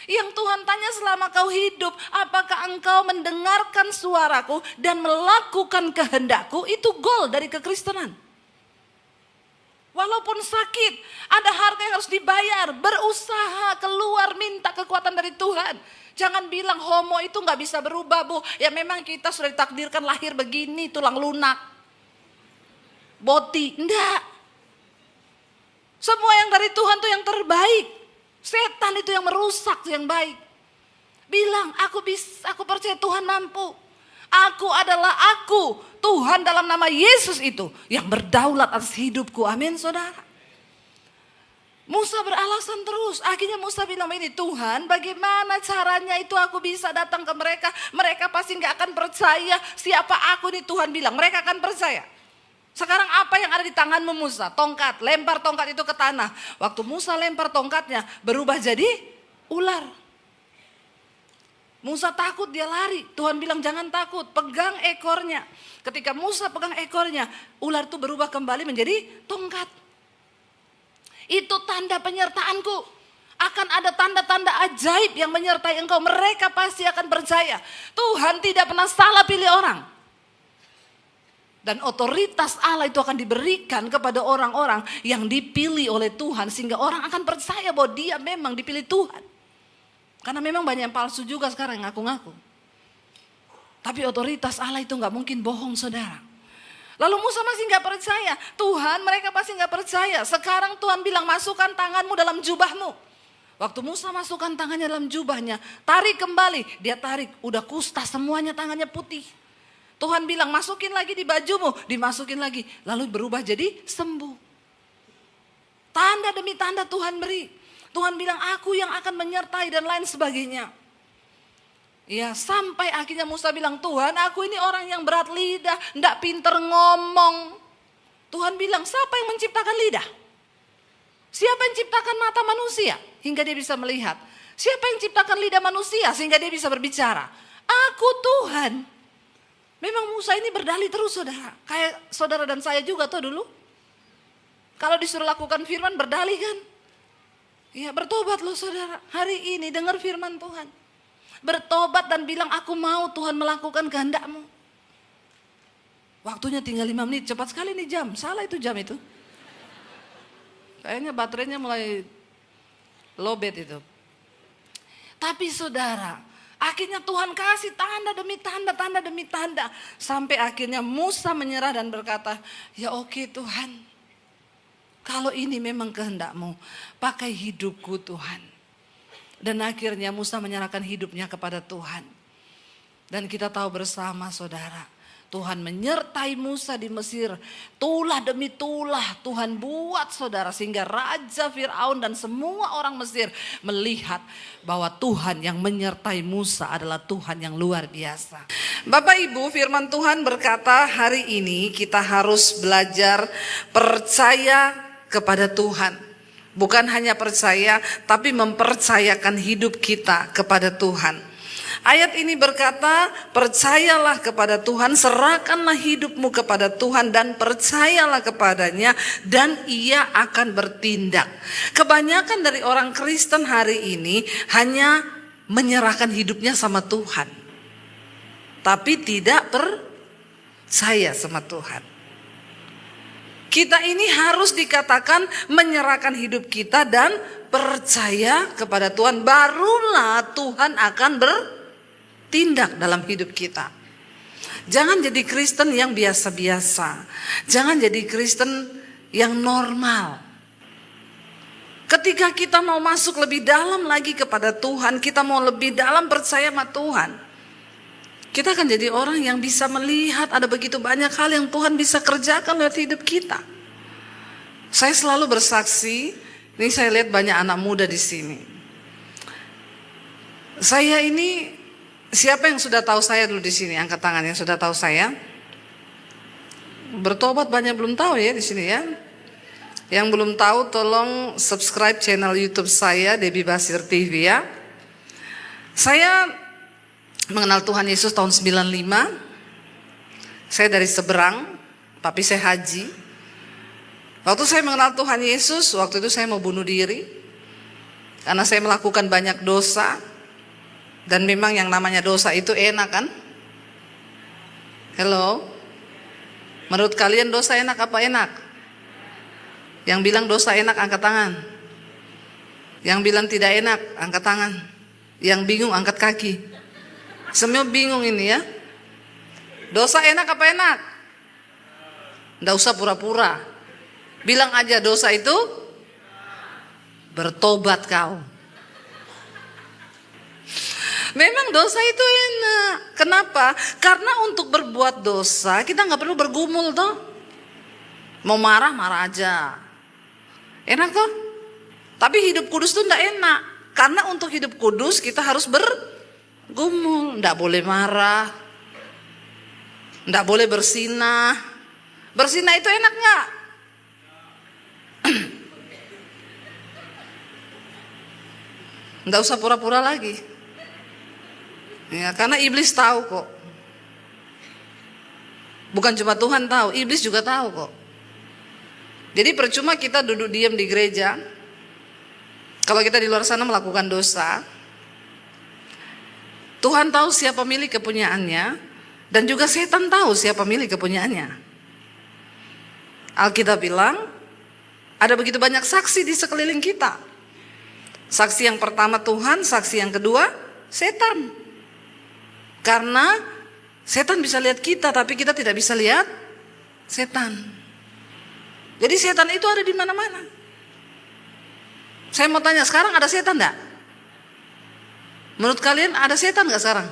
Yang Tuhan tanya selama kau hidup, apakah engkau mendengarkan suaraku dan melakukan kehendakku. Itu goal dari kekristenan. Walaupun sakit, ada harga yang harus dibayar. Berusaha keluar, minta kekuatan dari Tuhan. Jangan bilang homo itu gak bisa berubah, Bu. Ya memang kita sudah ditakdirkan lahir begini, tulang lunak, boti. Enggak. Semua yang dari Tuhan itu yang terbaik. Setan itu yang merusak yang baik. Bilang, aku percaya Tuhan mampu. Aku adalah aku, Tuhan dalam nama Yesus itu yang berdaulat atas hidupku. Amin saudara. Musa beralasan terus. Akhirnya Musa bilang ini, Tuhan bagaimana caranya itu aku bisa datang ke mereka. Mereka pasti gak akan percaya siapa aku nih. Tuhan bilang mereka akan percaya. Sekarang apa yang ada di tanganmu Musa? Tongkat, lempar tongkat itu ke tanah. Waktu Musa lempar tongkatnya berubah jadi ular. Musa takut, dia lari. Tuhan bilang jangan takut, pegang ekornya. Ketika Musa pegang ekornya, ular itu berubah kembali menjadi tongkat. Itu tanda penyertaanku. Akan ada tanda-tanda ajaib yang menyertai engkau. Mereka pasti akan percaya. Tuhan tidak pernah salah pilih orang. Dan otoritas Allah itu akan diberikan kepada orang-orang yang dipilih oleh Tuhan. Sehingga orang akan percaya bahwa dia memang dipilih Tuhan. Karena memang banyak yang palsu juga sekarang yang ngaku-ngaku. Tapi otoritas Allah itu gak mungkin bohong saudara. Lalu Musa masih gak percaya. Tuhan mereka pasti gak percaya. Sekarang Tuhan bilang masukkan tanganmu dalam jubahmu. Waktu Musa masukkan tangannya dalam jubahnya. Tarik kembali. Dia tarik. Udah kusta semuanya, tangannya putih. Tuhan bilang masukin lagi di bajumu. Dimasukin lagi. Lalu berubah jadi sembuh. Tanda demi tanda Tuhan beri. Tuhan bilang aku yang akan menyertai dan lain sebagainya. Ya sampai akhirnya Musa bilang Tuhan aku ini orang yang berat lidah. Nggak pinter ngomong. Tuhan bilang siapa yang menciptakan lidah? Siapa yang ciptakan mata manusia hingga dia bisa melihat? Siapa yang ciptakan lidah manusia sehingga dia bisa berbicara? Aku Tuhan. Memang Musa ini berdalih terus saudara. Kayak saudara dan saya juga tuh dulu. Kalau disuruh lakukan firman berdalih kan. Ya bertobat loh saudara. Hari ini dengar firman Tuhan. Bertobat dan bilang aku mau Tuhan melakukan kehendakmu. Waktunya tinggal 5 menit. Cepat sekali nih jam. Salah itu jam itu. Kayaknya baterainya mulai lowbat itu. Tapi saudara, akhirnya Tuhan kasih tanda demi tanda, tanda demi tanda. Sampai akhirnya Musa menyerah dan berkata, ya oke Tuhan, kalau ini memang kehendak-Mu, pakai hidupku Tuhan. Dan akhirnya Musa menyerahkan hidupnya kepada Tuhan. Dan kita tahu bersama saudara, Tuhan menyertai Musa di Mesir. Tulah demi tulah Tuhan buat saudara. Sehingga Raja Fir'aun dan semua orang Mesir melihat bahwa Tuhan yang menyertai Musa adalah Tuhan yang luar biasa. Bapak Ibu, firman Tuhan berkata hari ini kita harus belajar percaya kepada Tuhan. Bukan hanya percaya, tapi mempercayakan hidup kita kepada Tuhan. Ayat ini berkata, percayalah kepada Tuhan, serahkanlah hidupmu kepada Tuhan dan percayalah kepadanya dan Ia akan bertindak. Kebanyakan dari orang Kristen hari ini hanya menyerahkan hidupnya sama Tuhan, tapi tidak percaya sama Tuhan. Kita ini harus dikatakan menyerahkan hidup kita dan percaya kepada Tuhan, barulah Tuhan akan bertindak dalam hidup kita. Jangan jadi Kristen yang biasa-biasa. Jangan jadi Kristen yang normal. Ketika kita mau masuk lebih dalam lagi kepada Tuhan, kita mau lebih dalam percaya sama Tuhan, kita akan jadi orang yang bisa melihat ada begitu banyak hal yang Tuhan bisa kerjakan lewat hidup kita. Saya selalu bersaksi, ini saya lihat banyak anak muda di sini. Saya ini, siapa yang sudah tahu saya dulu di sini? Angkat tangan yang sudah tahu saya. Bertobat banyak belum tahu ya di sini ya. Yang belum tahu tolong subscribe channel YouTube saya, Debbie Basir TV ya. Saya mengenal Tuhan Yesus tahun 95. Saya dari seberang, tapi saya haji. Waktu saya mengenal Tuhan Yesus, waktu itu saya mau bunuh diri. Karena saya melakukan banyak dosa. Dan memang yang namanya dosa itu enak kan? Hello? Menurut kalian dosa enak apa enak? Yang bilang dosa enak angkat tangan. Yang bilang tidak enak angkat tangan. Yang bingung angkat kaki. Semua bingung ini ya. Dosa enak apa enak? Nggak usah pura-pura. Bilang aja dosa itu bertobat kau. Memang dosa itu enak. Kenapa? Karena untuk berbuat dosa kita nggak perlu bergumul toh. Mau marah marah aja. Enak toh. Tapi hidup kudus tuh nggak enak. Karena untuk hidup kudus kita harus bergumul. Nggak boleh marah. Nggak boleh bersinah. Bersinah itu enak nggak? Nggak usah pura-pura lagi. Ya, karena iblis tahu kok. Bukan cuma Tuhan tahu, iblis juga tahu kok. Jadi percuma kita duduk diam di gereja. Kalau kita di luar sana melakukan dosa, Tuhan tahu siapa milik kepunyaannya, dan juga setan tahu siapa milik kepunyaannya. Alkitab bilang, ada begitu banyak saksi di sekeliling kita. Saksi yang pertama Tuhan, saksi yang kedua setan. Karena setan bisa lihat kita, tapi kita tidak bisa lihat setan. Jadi setan itu ada di mana-mana. Saya mau tanya, sekarang ada setan enggak? Menurut kalian ada setan enggak sekarang?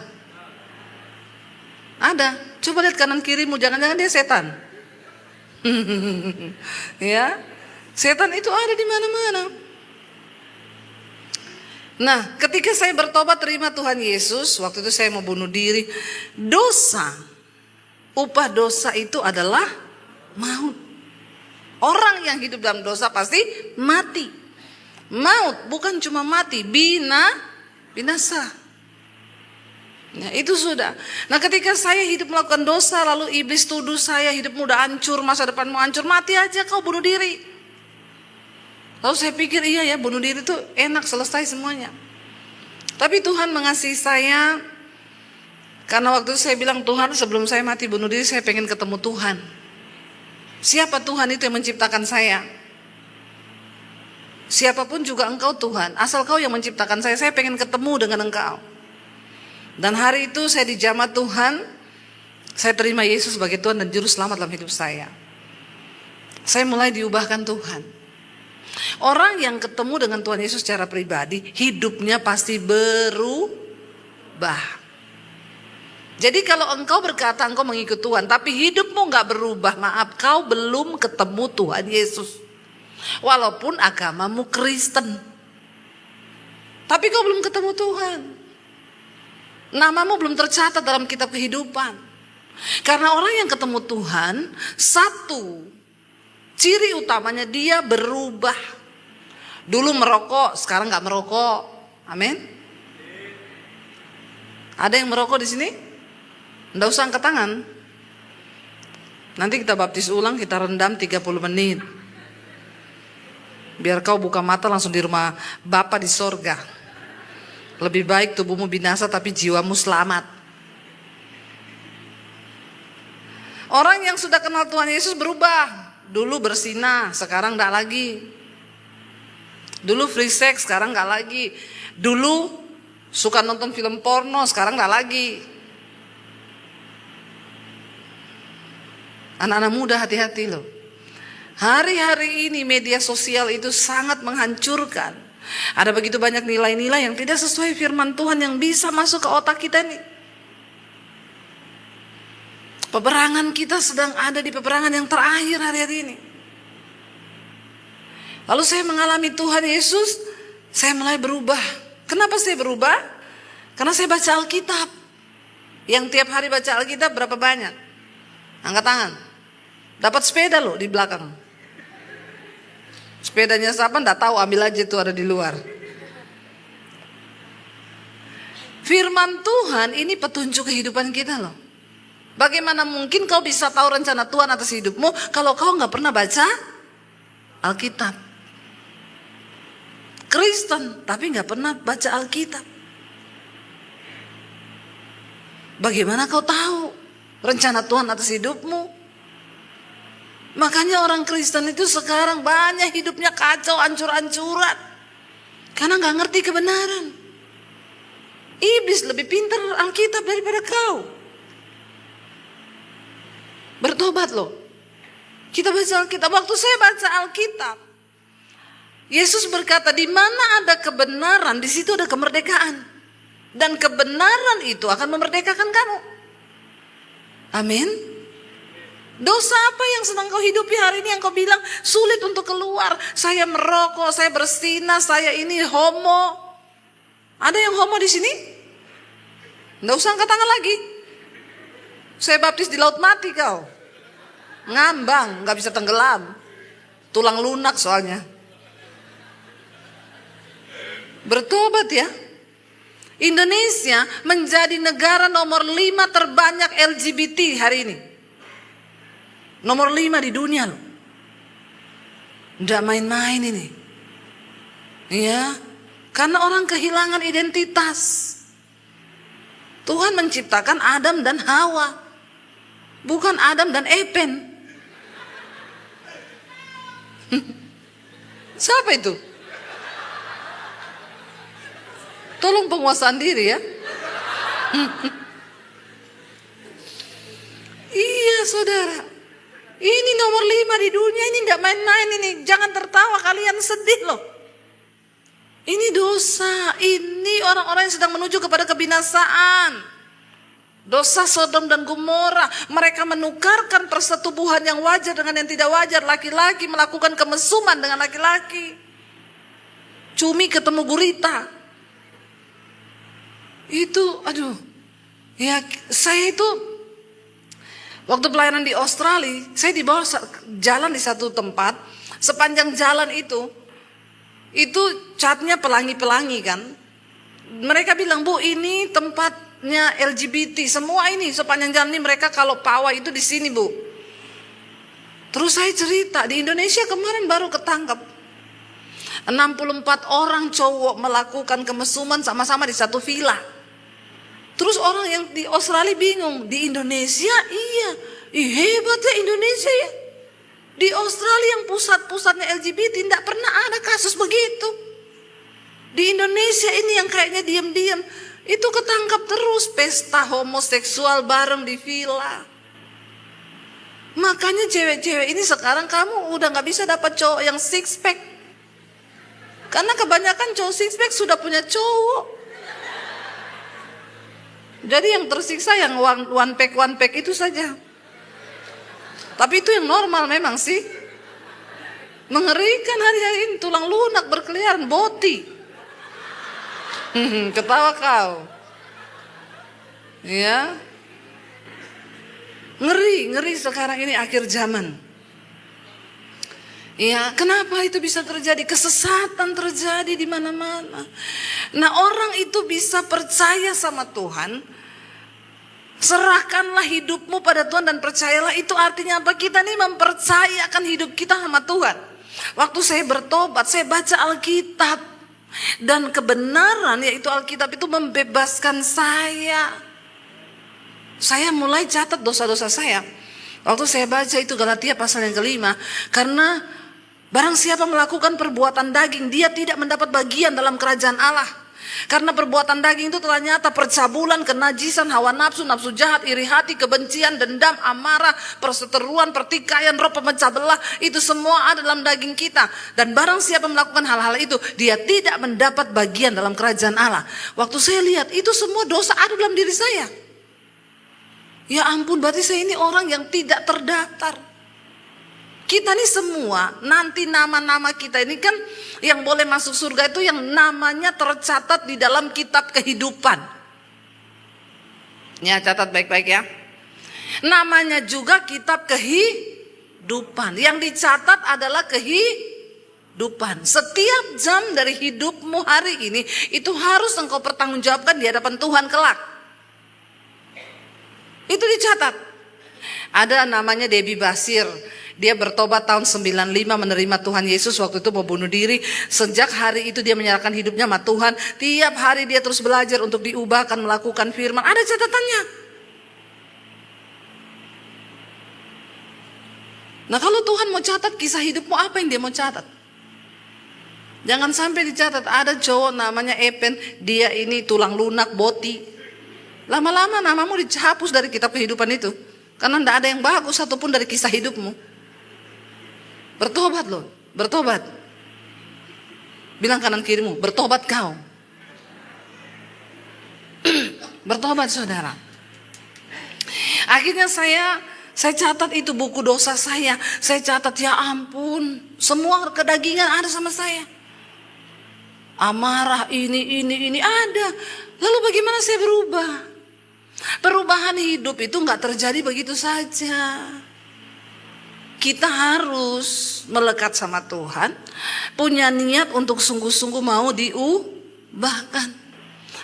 Ada. Coba lihat kanan kirimu, jangan-jangan dia setan. Ya, setan itu ada di mana-mana. Nah, ketika saya bertobat terima Tuhan Yesus, waktu itu saya mau bunuh diri. Dosa, upah dosa itu adalah maut. Orang yang hidup dalam dosa pasti mati. Maut bukan cuma mati, binasa. Nah, itu sudah. Nah, ketika saya hidup melakukan dosa, lalu iblis tuduh saya hidupmu udah hancur, masa depanmu hancur, mati aja kau bunuh diri. Lalu saya pikir iya ya, bunuh diri itu enak, selesai semuanya. Tapi Tuhan mengasihi saya. Karena waktu itu saya bilang, Tuhan sebelum saya mati bunuh diri saya pengen ketemu Tuhan. Siapa Tuhan itu yang menciptakan saya? Siapapun juga engkau Tuhan, asal kau yang menciptakan saya pengen ketemu dengan engkau. Dan hari itu saya dijamah Tuhan, saya terima Yesus sebagai Tuhan dan Juru Selamat dalam hidup saya. Saya mulai diubahkan Tuhan. Orang yang ketemu dengan Tuhan Yesus secara pribadi, hidupnya pasti berubah. Jadi kalau engkau berkata engkau mengikut Tuhan, tapi hidupmu gak berubah, maaf, kau belum ketemu Tuhan Yesus. Walaupun agamamu Kristen, tapi kau belum ketemu Tuhan. Namamu belum tercatat dalam kitab kehidupan. Karena orang yang ketemu Tuhan, satu ciri utamanya dia berubah. Dulu merokok, sekarang gak merokok. Amin. Ada yang merokok di sini? Nggak usah angkat tangan. Nanti kita baptis ulang, kita rendam 30 menit. Biar kau buka mata langsung di rumah Bapa di sorga. Lebih baik tubuhmu binasa tapi jiwamu selamat. Orang yang sudah kenal Tuhan Yesus berubah. Dulu bersinah, sekarang enggak lagi. Dulu free sex, sekarang enggak lagi. Dulu suka nonton film porno, sekarang enggak lagi. Anak-anak muda hati-hati loh. Hari-hari ini media sosial itu sangat menghancurkan. Ada begitu banyak nilai-nilai yang tidak sesuai firman Tuhan yang bisa masuk ke otak kita nih. Peperangan kita sedang ada di peperangan yang terakhir hari-hari ini. Lalu saya mengalami Tuhan Yesus, saya mulai berubah. Kenapa saya berubah? Karena saya baca Alkitab. Yang tiap hari baca Alkitab berapa banyak? Angkat tangan. Dapat sepeda loh di belakang. Sepedanya siapa enggak tahu, ambil aja tuh ada di luar. Firman Tuhan ini petunjuk kehidupan kita loh. Bagaimana mungkin kau bisa tahu rencana Tuhan atas hidupmu kalau kau enggak pernah baca Alkitab? Kristen tapi enggak pernah baca Alkitab. Bagaimana kau tahu rencana Tuhan atas hidupmu? Makanya orang Kristen itu sekarang banyak hidupnya kacau, ancur-ancuran. Karena gak ngerti kebenaran. Iblis lebih pintar Alkitab daripada kau. Bertobat loh. Kita baca Alkitab. Waktu saya baca Alkitab, Yesus berkata, di mana ada kebenaran, di situ ada kemerdekaan. Dan kebenaran itu akan memerdekakan kamu. Amin. Dosa apa yang sedang kau hidupi hari ini yang kau bilang sulit untuk keluar? Saya merokok, saya bersinah, saya ini homo. Ada yang homo di sini? Nggak usah angkat tangan lagi. Saya baptis di laut mati kau. Ngambang, nggak bisa tenggelam. Tulang lunak soalnya. Bertobat ya. Indonesia menjadi negara nomor 5 terbanyak LGBT hari ini. Nomor 5 di dunia loh. Nggak main-main ini. Ya, karena orang kehilangan identitas. Tuhan menciptakan Adam dan Hawa, bukan Adam dan Epen. Siapa itu? Tolong penguasaan diri ya. Iya saudara. Ini nomor 5 di dunia, ini gak main-main ini. Jangan tertawa, kalian sedih loh. Ini dosa, ini orang-orang yang sedang menuju kepada kebinasaan. Dosa Sodom dan Gomora. Mereka menukarkan persetubuhan yang wajar dengan yang tidak wajar. Laki-laki melakukan kemesuman dengan laki-laki. Cumi ketemu gurita. Itu, aduh. Ya, saya itu waktu pelayanan di Australia, saya dibawa jalan di satu tempat. Sepanjang jalan itu catnya pelangi-pelangi kan. Mereka bilang, Bu, ini tempatnya LGBT. Semua ini sepanjang jalan ini mereka kalau pawai itu di sini, Bu. Terus saya cerita, di Indonesia kemarin baru ketangkap 64 orang cowok melakukan kemesuman sama-sama di satu villa. Terus orang yang di Australia bingung, di Indonesia iya, hebat ya Indonesia ya. Di Australia yang pusat-pusatnya LGBT tidak pernah ada kasus begitu. Di Indonesia ini yang kayaknya diam-diam, itu ketangkap terus pesta homoseksual bareng di villa. Makanya cewek-cewek ini sekarang kamu udah gak bisa dapat cowok yang six pack. Karena kebanyakan cowok six pack sudah punya cowok. Jadi yang tersiksa yang one pack itu saja. Tapi itu yang normal memang sih. Mengerikan hari-hari ini, tulang lunak berkeliaran, boti. Ketawa kau. Ya. Ngeri sekarang ini akhir zaman. Ya, kenapa itu bisa terjadi? Kesesatan terjadi di mana-mana. Nah, orang itu bisa percaya sama Tuhan. Serahkanlah hidupmu pada Tuhan dan percayalah. Itu artinya apa? Kita nih mempercayakan hidup kita sama Tuhan. Waktu saya bertobat, saya baca Alkitab. Dan kebenaran, yaitu Alkitab itu membebaskan saya. Saya mulai catat dosa-dosa saya. Waktu saya baca itu Galatia pasal yang kelima. Karena barang siapa melakukan perbuatan daging, dia tidak mendapat bagian dalam kerajaan Allah. Karena perbuatan daging itu telah nyata, percabulan, kenajisan, hawa nafsu, nafsu jahat, iri hati, kebencian, dendam, amarah, perseteruan, pertikaian, roh pemecah belah, itu semua ada dalam daging kita. Dan barang siapa melakukan hal-hal itu, dia tidak mendapat bagian dalam kerajaan Allah. Waktu saya lihat, itu semua dosa ada dalam diri saya. Ya ampun, berarti saya ini orang yang tidak terdaftar. Kita nih semua, nanti nama-nama kita ini kan yang boleh masuk surga itu yang namanya tercatat di dalam kitab kehidupan. Ya, catat baik-baik ya. Namanya juga kitab kehidupan. Yang dicatat adalah kehidupan. Setiap jam dari hidupmu hari ini, itu harus engkau pertanggungjawabkan di hadapan Tuhan kelak. Itu dicatat. Ada namanya Debbie Basir. Dia bertobat tahun 95 menerima Tuhan Yesus, waktu itu mau bunuh diri. Sejak hari itu dia menyerahkan hidupnya sama Tuhan. Tiap hari dia terus belajar untuk diubahkan, melakukan firman. Ada catatannya. Nah, kalau Tuhan mau catat kisah hidupmu, apa yang dia mau catat? Jangan sampai dicatat ada cowok namanya Epen, dia ini tulang lunak, boti. Lama-lama namamu dihapus dari kitab kehidupan itu. Karena tidak ada yang bagus satupun dari kisah hidupmu. Bertobat loh, bertobat. Bilang kanan kirimu, bertobat kau. Bertobat saudara. Akhirnya saya catat itu buku dosa saya. Saya catat, ya ampun, semua kedagingan ada sama saya. Amarah ini ada. Lalu bagaimana saya berubah? Perubahan hidup itu gak terjadi begitu saja. Kita harus melekat sama Tuhan, punya niat untuk sungguh-sungguh mau diubahkan.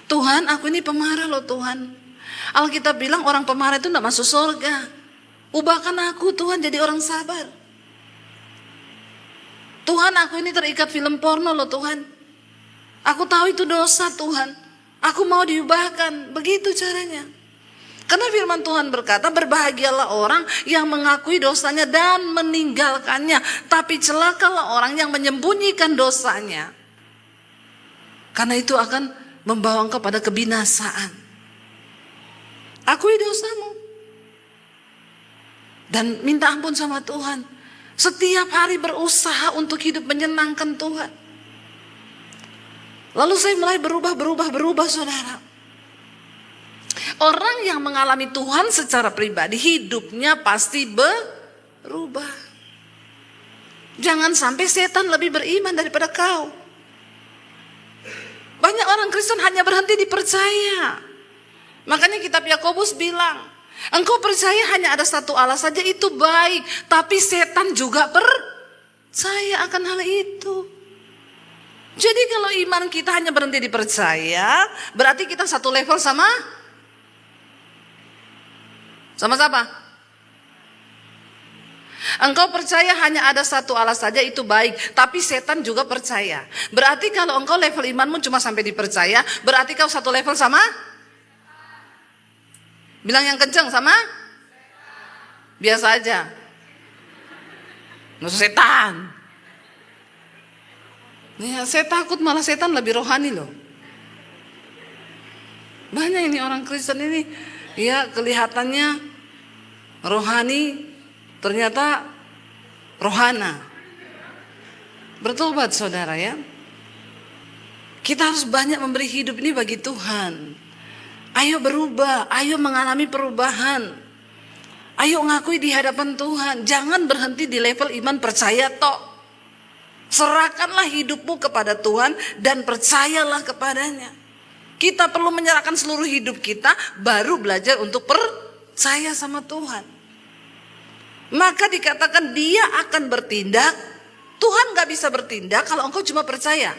Tuhan, aku ini pemarah loh Tuhan. Alkitab bilang orang pemarah itu tidak masuk surga. Ubahkan aku Tuhan jadi orang sabar. Tuhan, aku ini terikat film porno loh Tuhan. Aku tahu itu dosa Tuhan. Aku mau diubahkan. Begitu caranya. Karena firman Tuhan berkata, berbahagialah orang yang mengakui dosanya dan meninggalkannya. Tapi celakalah orang yang menyembunyikan dosanya. Karena itu akan membawa engkau pada kebinasaan. Akui dosamu. Dan minta ampun sama Tuhan. Setiap hari berusaha untuk hidup menyenangkan Tuhan. Lalu saya mulai berubah saudara. Orang yang mengalami Tuhan secara pribadi, hidupnya pasti berubah. Jangan sampai setan lebih beriman daripada kau. Banyak orang Kristen hanya berhenti dipercaya. Makanya kitab Yakobus bilang, engkau percaya hanya ada satu Allah saja, itu baik. Tapi setan juga percaya akan hal itu. Jadi kalau iman kita hanya berhenti dipercaya, berarti kita satu level sama siapa? Engkau percaya hanya ada satu Allah saja, itu baik. Tapi setan juga percaya. Berarti kalau engkau level imanmu cuma sampai dipercaya, berarti kau satu level sama? Bilang yang kenceng, sama? Biasa aja. Musuh setan. Ya, saya takut malah setan lebih rohani loh. Banyak ini orang Kristen ini, ya kelihatannya rohani, ternyata rohana. Bertobat saudara ya. Kita harus banyak memberi hidup ini bagi Tuhan. Ayo berubah, ayo mengalami perubahan. Ayo ngakui di hadapan Tuhan. Jangan berhenti di level iman percaya tok. Serahkanlah hidupmu kepada Tuhan dan percayalah kepadanya. Kita perlu menyerahkan seluruh hidup kita, baru belajar untuk percaya sama Tuhan. Maka dikatakan dia akan bertindak. Tuhan gak bisa bertindak kalau engkau cuma percaya.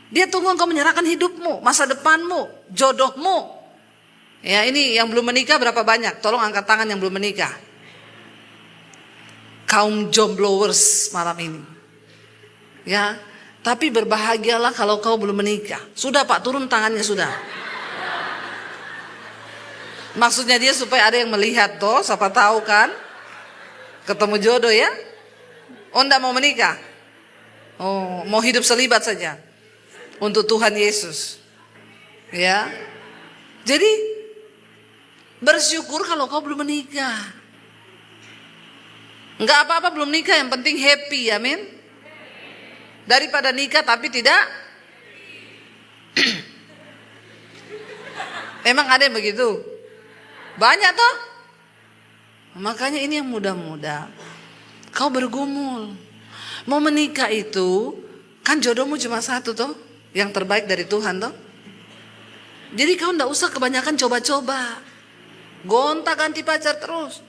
Dia tunggu engkau menyerahkan hidupmu, masa depanmu, jodohmu. Ya, ini yang belum menikah berapa banyak? Tolong angkat tangan yang belum menikah. Kaum jomblowers malam ini. Ya, tapi berbahagialah kalau kau belum menikah. Sudah Pak, turun tangannya sudah. Maksudnya dia supaya ada yang melihat toh, siapa tahu kan. Ketemu jodoh ya. Oh, enggak mau menikah. Oh, mau hidup selibat saja. Untuk Tuhan Yesus. Ya. Jadi bersyukur kalau kau belum menikah. Enggak apa-apa belum nikah, yang penting happy, amin. Daripada nikah tapi tidak. Emang ada yang begitu? Banyak toh. Makanya ini yang muda-muda, kau bergumul. Mau menikah itu kan jodohmu cuma satu toh, yang terbaik dari Tuhan toh. Jadi kau ndak usah kebanyakan coba-coba, gonta ganti pacar terus.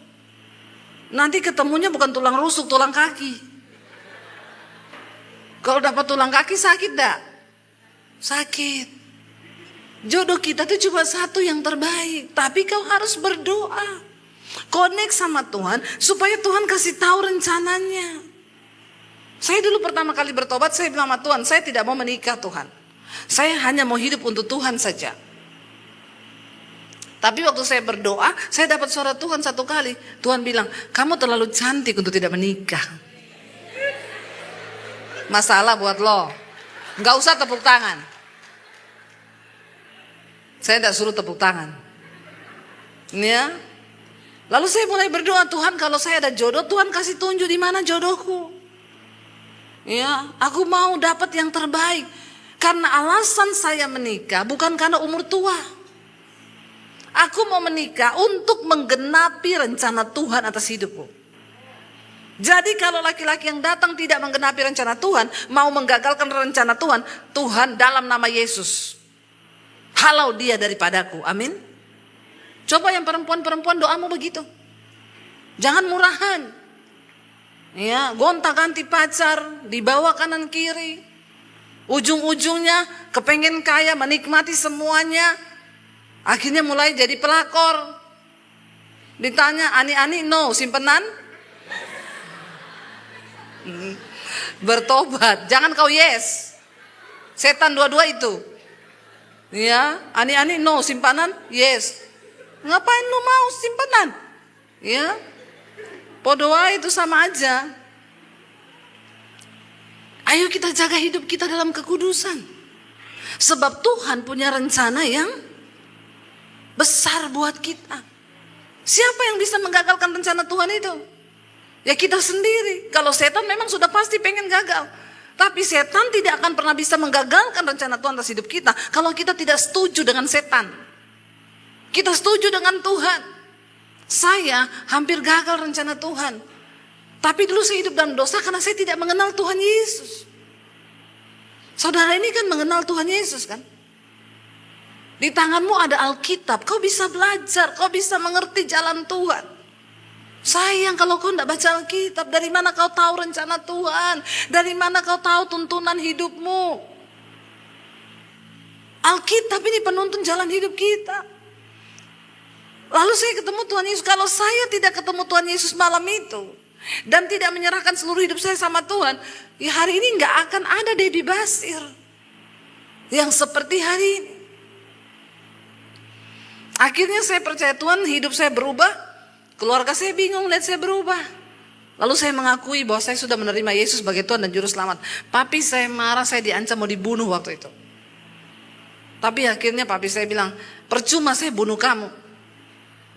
Nanti ketemunya bukan tulang rusuk, tulang kaki. Kalau dapat tulang kaki sakit dak? Sakit. Jodoh kita tuh cuma satu yang terbaik. Tapi kau harus berdoa, connect sama Tuhan supaya Tuhan kasih tahu rencananya. Saya dulu pertama kali bertobat, saya bilang sama Tuhan, saya tidak mau menikah Tuhan. Saya hanya mau hidup untuk Tuhan saja. Tapi waktu saya berdoa, saya dapat suara Tuhan satu kali. Tuhan bilang, kamu terlalu cantik untuk tidak menikah. Masalah buat lo. Nggak usah tepuk tangan. Saya tidak suruh tepuk tangan. Ya. Lalu saya mulai berdoa, Tuhan kalau saya ada jodoh, Tuhan kasih tunjuk di mana jodohku. Ya, aku mau dapat yang terbaik. Karena alasan saya menikah bukan karena umur tua. Aku mau menikah untuk menggenapi rencana Tuhan atas hidupku. Jadi kalau laki-laki yang datang tidak menggenapi rencana Tuhan, mau menggagalkan rencana Tuhan, Tuhan dalam nama Yesus, halau dia daripadaku, amin. Coba yang perempuan-perempuan doamu begitu. Jangan murahan. Ya, gonta-ganti pacar, dibawa kanan kiri. Ujung-ujungnya kepengen kaya, menikmati semuanya. Akhirnya mulai jadi pelakor. Ditanya, ani-ani, no, simpenan. Bertobat, jangan kau yes. Setan dua-dua itu. Ya, ani-ani no, simpanan yes. Ngapain lu mau simpanan? Ya. Podoa itu sama aja. Ayo kita jaga hidup kita dalam kekudusan. Sebab Tuhan punya rencana yang besar buat kita. Siapa yang bisa menggagalkan rencana Tuhan itu? Ya kita sendiri. Kalau setan memang sudah pasti pengen gagal. Tapi setan tidak akan pernah bisa menggagalkan rencana Tuhan atas hidup kita kalau kita tidak setuju dengan setan. Kita setuju dengan Tuhan. Saya hampir gagal rencana Tuhan. Tapi dulu saya hidup dalam dosa karena saya tidak mengenal Tuhan Yesus. Saudara ini kan mengenal Tuhan Yesus kan? Di tanganmu ada Alkitab, kau bisa belajar, kau bisa mengerti jalan Tuhan. Sayang kalau kau tidak baca Alkitab, dari mana kau tahu rencana Tuhan? Dari mana kau tahu tuntunan hidupmu? Alkitab ini penuntun jalan hidup kita. Lalu saya ketemu Tuhan Yesus. Kalau saya tidak ketemu Tuhan Yesus malam itu dan tidak menyerahkan seluruh hidup saya sama Tuhan, ya hari ini nggak akan ada Debbie Basir yang seperti hari ini. Akhirnya saya percaya Tuhan, hidup saya berubah. Keluarga saya bingung lihat saya berubah. Lalu saya mengakui bahwa saya sudah menerima Yesus sebagai Tuhan dan Juru Selamat. Papi saya marah, saya diancam mau dibunuh waktu itu. Tapi akhirnya papi saya bilang, percuma saya bunuh kamu.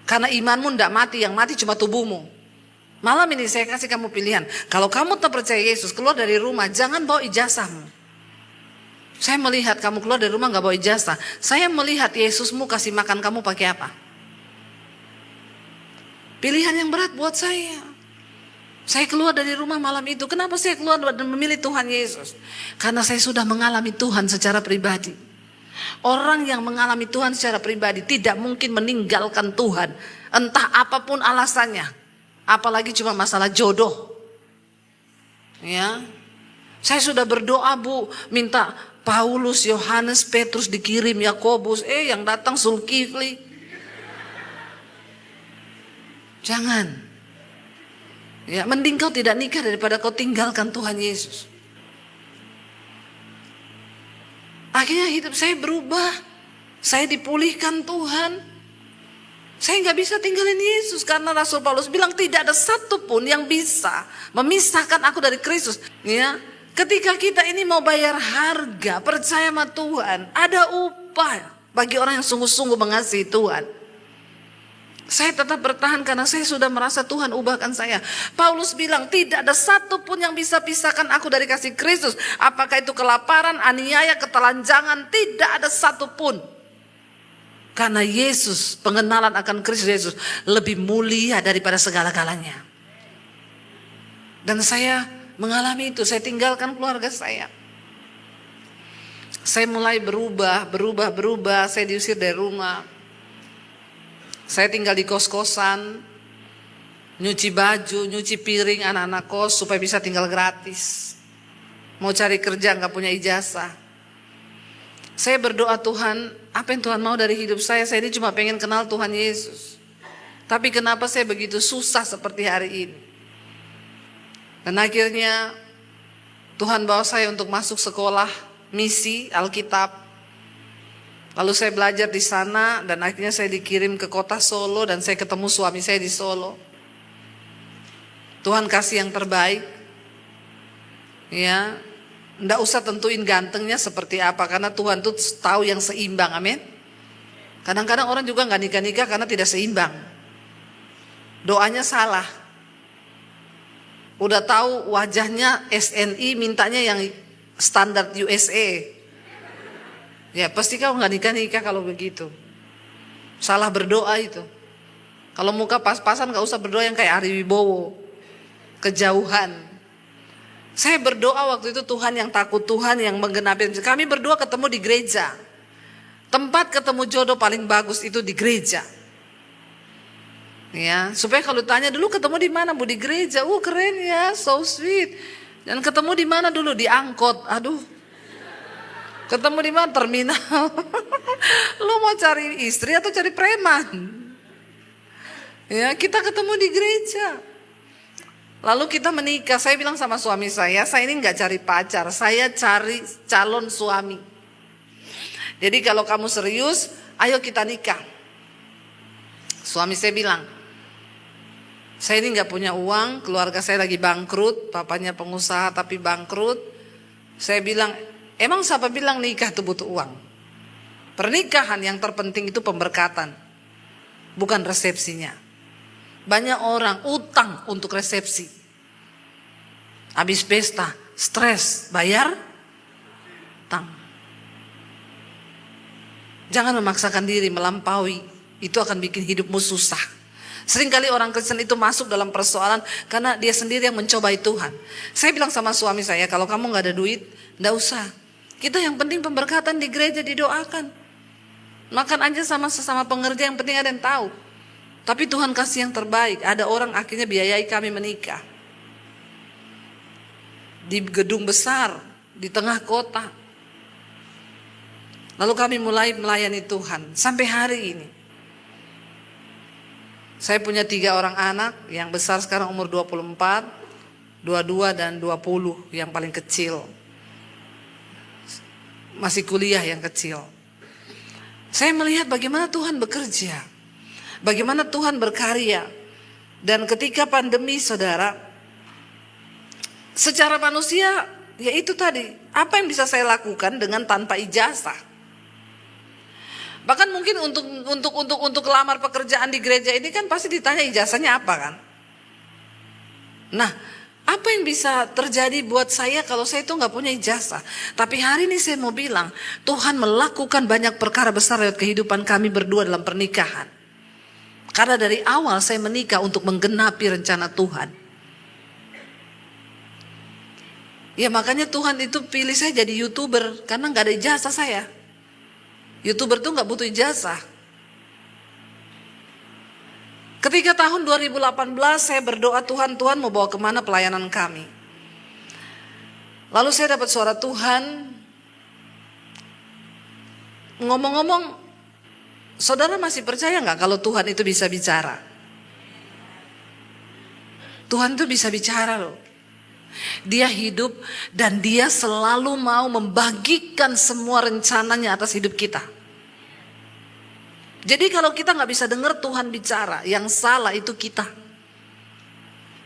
Karena imanmu tidak mati, yang mati cuma tubuhmu. Malam ini saya kasih kamu pilihan. Kalau kamu tak percaya Yesus, keluar dari rumah, jangan bawa ijazahmu. Saya melihat kamu keluar dari rumah gak bawa ijazah. Saya melihat Yesusmu kasih makan kamu pakai apa. Pilihan yang berat buat saya. Saya keluar dari rumah malam itu. Kenapa saya keluar dan memilih Tuhan Yesus? Karena saya sudah mengalami Tuhan secara pribadi. Orang yang mengalami Tuhan secara pribadi tidak mungkin meninggalkan Tuhan. Entah apapun alasannya. Apalagi cuma masalah jodoh. Ya, saya sudah berdoa Bu, minta Paulus, Yohanes, Petrus dikirim, Yakobus, yang datang Zulkifli. Jangan. Ya, mending kau tidak nikah daripada kau tinggalkan Tuhan Yesus. Akhirnya hidup saya berubah. Saya dipulihkan Tuhan. Saya nggak bisa tinggalin Yesus karena Rasul Paulus bilang tidak ada satupun yang bisa memisahkan aku dari Kristus. Ya, ketika kita ini mau bayar harga, percaya sama Tuhan, ada upah bagi orang yang sungguh-sungguh mengasihi Tuhan. Saya tetap bertahan karena saya sudah merasa Tuhan ubahkan saya. Paulus bilang tidak ada satupun yang bisa pisahkan aku dari kasih Kristus. Apakah itu kelaparan, aniaya, ketelanjangan, tidak ada satupun. Karena Yesus, pengenalan akan Kristus Yesus lebih mulia daripada segala-galanya. Dan saya mengalami itu, saya tinggalkan keluarga saya. Saya mulai berubah, saya diusir dari rumah. Saya tinggal di kos-kosan, nyuci baju, nyuci piring anak-anak kos supaya bisa tinggal gratis. Mau cari kerja nggak punya ijazah. Saya berdoa Tuhan, apa yang Tuhan mau dari hidup saya? Saya ini cuma pengen kenal Tuhan Yesus. Tapi kenapa saya begitu susah seperti hari ini? Dan akhirnya Tuhan bawa saya untuk masuk sekolah misi Alkitab. Lalu saya belajar di sana dan akhirnya saya dikirim ke kota Solo dan saya ketemu suami saya di Solo. Tuhan kasih yang terbaik. Ya, enggak usah tentuin gantengnya seperti apa karena Tuhan tuh tahu yang seimbang. Amin. Kadang-kadang orang juga nggak nikah-nikah karena tidak seimbang. Doanya salah. Udah tahu wajahnya SNI mintanya yang standar USA. Ya pasti kau nggak nikah-nikah kalau begitu. Salah berdoa itu. Kalau muka pas-pasan nggak usah berdoa yang kayak Ari Wibowo. Kejauhan. Saya berdoa waktu itu Tuhan yang takut Tuhan yang menggenapi. Kami berdoa ketemu di gereja. Tempat ketemu jodoh paling bagus itu di gereja. Ya, supaya kalau tanya dulu ketemu di mana Bu? Di gereja. Keren ya, so sweet. Dan ketemu di mana dulu? Di angkot. Aduh. Ketemu di mana? Terminal. Lu mau cari istri atau cari preman? Ya, kita ketemu di gereja. Lalu kita menikah. Saya bilang sama suami saya ini nggak cari pacar, saya cari calon suami. Jadi kalau kamu serius, ayo kita nikah. Suami saya bilang, saya ini nggak punya uang, keluarga saya lagi bangkrut, papanya pengusaha tapi bangkrut. Saya bilang, emang siapa bilang nikah itu butuh uang? Pernikahan yang terpenting itu pemberkatan, bukan resepsinya. Banyak orang utang untuk resepsi. Habis pesta, stres, bayar utang. Jangan memaksakan diri melampaui, itu akan bikin hidupmu susah. Seringkali orang Kristen itu masuk dalam persoalan karena dia sendiri yang mencobai Tuhan. Saya bilang sama suami saya, kalau kamu gak ada duit, gak usah. Kita yang penting pemberkatan di gereja didoakan. Makan aja sama sesama pengerja, yang penting ada yang tahu. Tapi Tuhan kasih yang terbaik. Ada orang akhirnya biayai kami menikah. Di gedung besar, di tengah kota. Lalu kami mulai melayani Tuhan sampai hari ini. Saya punya 3 orang anak, yang besar sekarang umur 24, 22 dan 20, yang paling kecil. Masih kuliah yang kecil. Saya melihat bagaimana Tuhan bekerja. Bagaimana Tuhan berkarya. Dan ketika pandemi saudara, Secara manusia, ya itu tadi, apa yang bisa saya lakukan dengan tanpa ijazah? Bahkan mungkin untuk lamar pekerjaan di gereja ini kan pasti ditanya ijazahnya apa kan? Nah, apa yang bisa terjadi buat saya kalau saya itu nggak punya ijazah? Tapi hari ini saya mau bilang, Tuhan melakukan banyak perkara besar lewat kehidupan kami berdua dalam pernikahan. Karena dari awal saya menikah untuk menggenapi rencana Tuhan. Ya makanya Tuhan itu pilih saya jadi YouTuber, karena nggak ada ijazah saya. YouTuber tuh nggak butuh ijazah. Ketika tahun 2018 saya berdoa, Tuhan mau bawa kemana pelayanan kami. Lalu saya dapat suara Tuhan. Ngomong-ngomong, saudara masih percaya nggak kalau Tuhan itu bisa bicara? Tuhan itu bisa bicara loh. Dia hidup dan dia selalu mau membagikan semua rencananya atas hidup kita. Jadi kalau kita nggak bisa dengar Tuhan bicara, yang salah itu kita.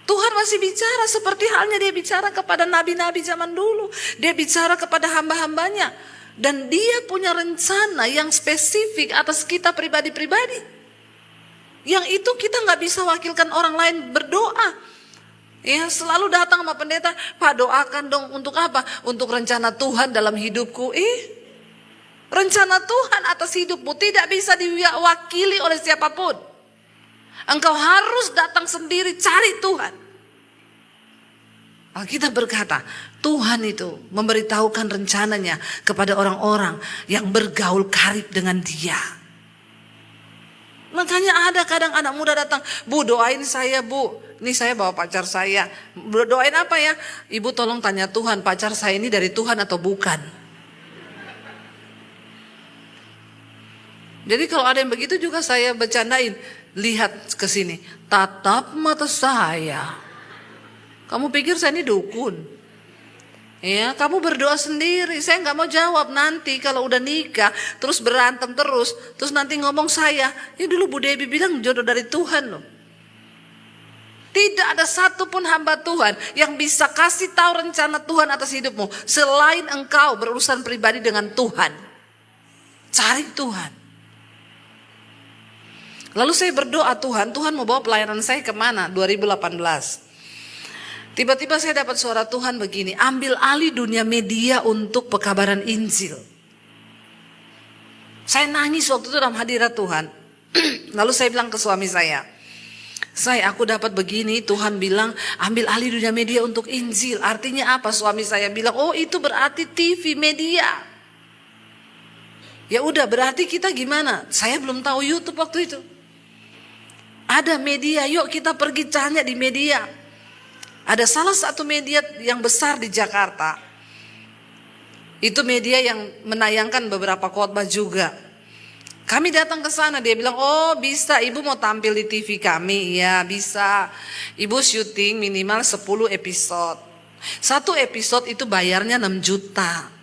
Tuhan masih bicara seperti halnya dia bicara kepada nabi-nabi zaman dulu. Dia bicara kepada hamba-hambanya. Dan dia punya rencana yang spesifik atas kita pribadi-pribadi. Yang itu kita nggak bisa wakilkan orang lain berdoa. Ya selalu datang sama pendeta, Pak doakan dong untuk apa? Untuk rencana Tuhan dalam hidupku. Rencana Tuhan atas hidupmu tidak bisa diwakili oleh siapapun. Engkau harus datang sendiri cari Tuhan. Alkitab berkata, Tuhan itu memberitahukan rencananya kepada orang-orang yang bergaul karib dengan dia. Makanya ada kadang anak muda datang, Bu doain saya Bu. Ini saya bawa pacar saya. Doain apa ya? Ibu tolong tanya Tuhan, pacar saya ini dari Tuhan atau bukan? Jadi kalau ada yang begitu juga saya bercandain. Lihat ke sini, tatap mata saya. Kamu pikir saya ini dukun? Ya, kamu berdoa sendiri. Saya nggak mau jawab nanti kalau udah nikah, terus berantem terus nanti ngomong saya. Ini dulu Bu Debbie bilang jodoh dari Tuhan loh. Tidak ada satupun hamba Tuhan yang bisa kasih tahu rencana Tuhan atas hidupmu selain engkau berurusan pribadi dengan Tuhan. Cari Tuhan. Lalu saya berdoa Tuhan mau bawa pelayanan saya kemana? 2018. Tiba-tiba saya dapat suara Tuhan begini, ambil alih dunia media untuk pekabaran Injil. Saya nangis waktu itu dalam hadirat Tuhan. Lalu saya bilang ke suami saya, aku dapat begini, Tuhan bilang ambil alih dunia media untuk Injil. Artinya apa? Suami saya bilang, oh itu berarti TV media. Ya udah, berarti kita gimana? Saya belum tahu YouTube waktu itu. Ada media, yuk kita pergi tanya di media. Ada salah satu media yang besar di Jakarta. Itu media yang menayangkan beberapa khotbah juga. Kami datang ke sana, dia bilang, oh bisa ibu mau tampil di TV kami. Ya bisa, ibu syuting minimal 10 episode. Satu episode itu bayarnya 6 juta.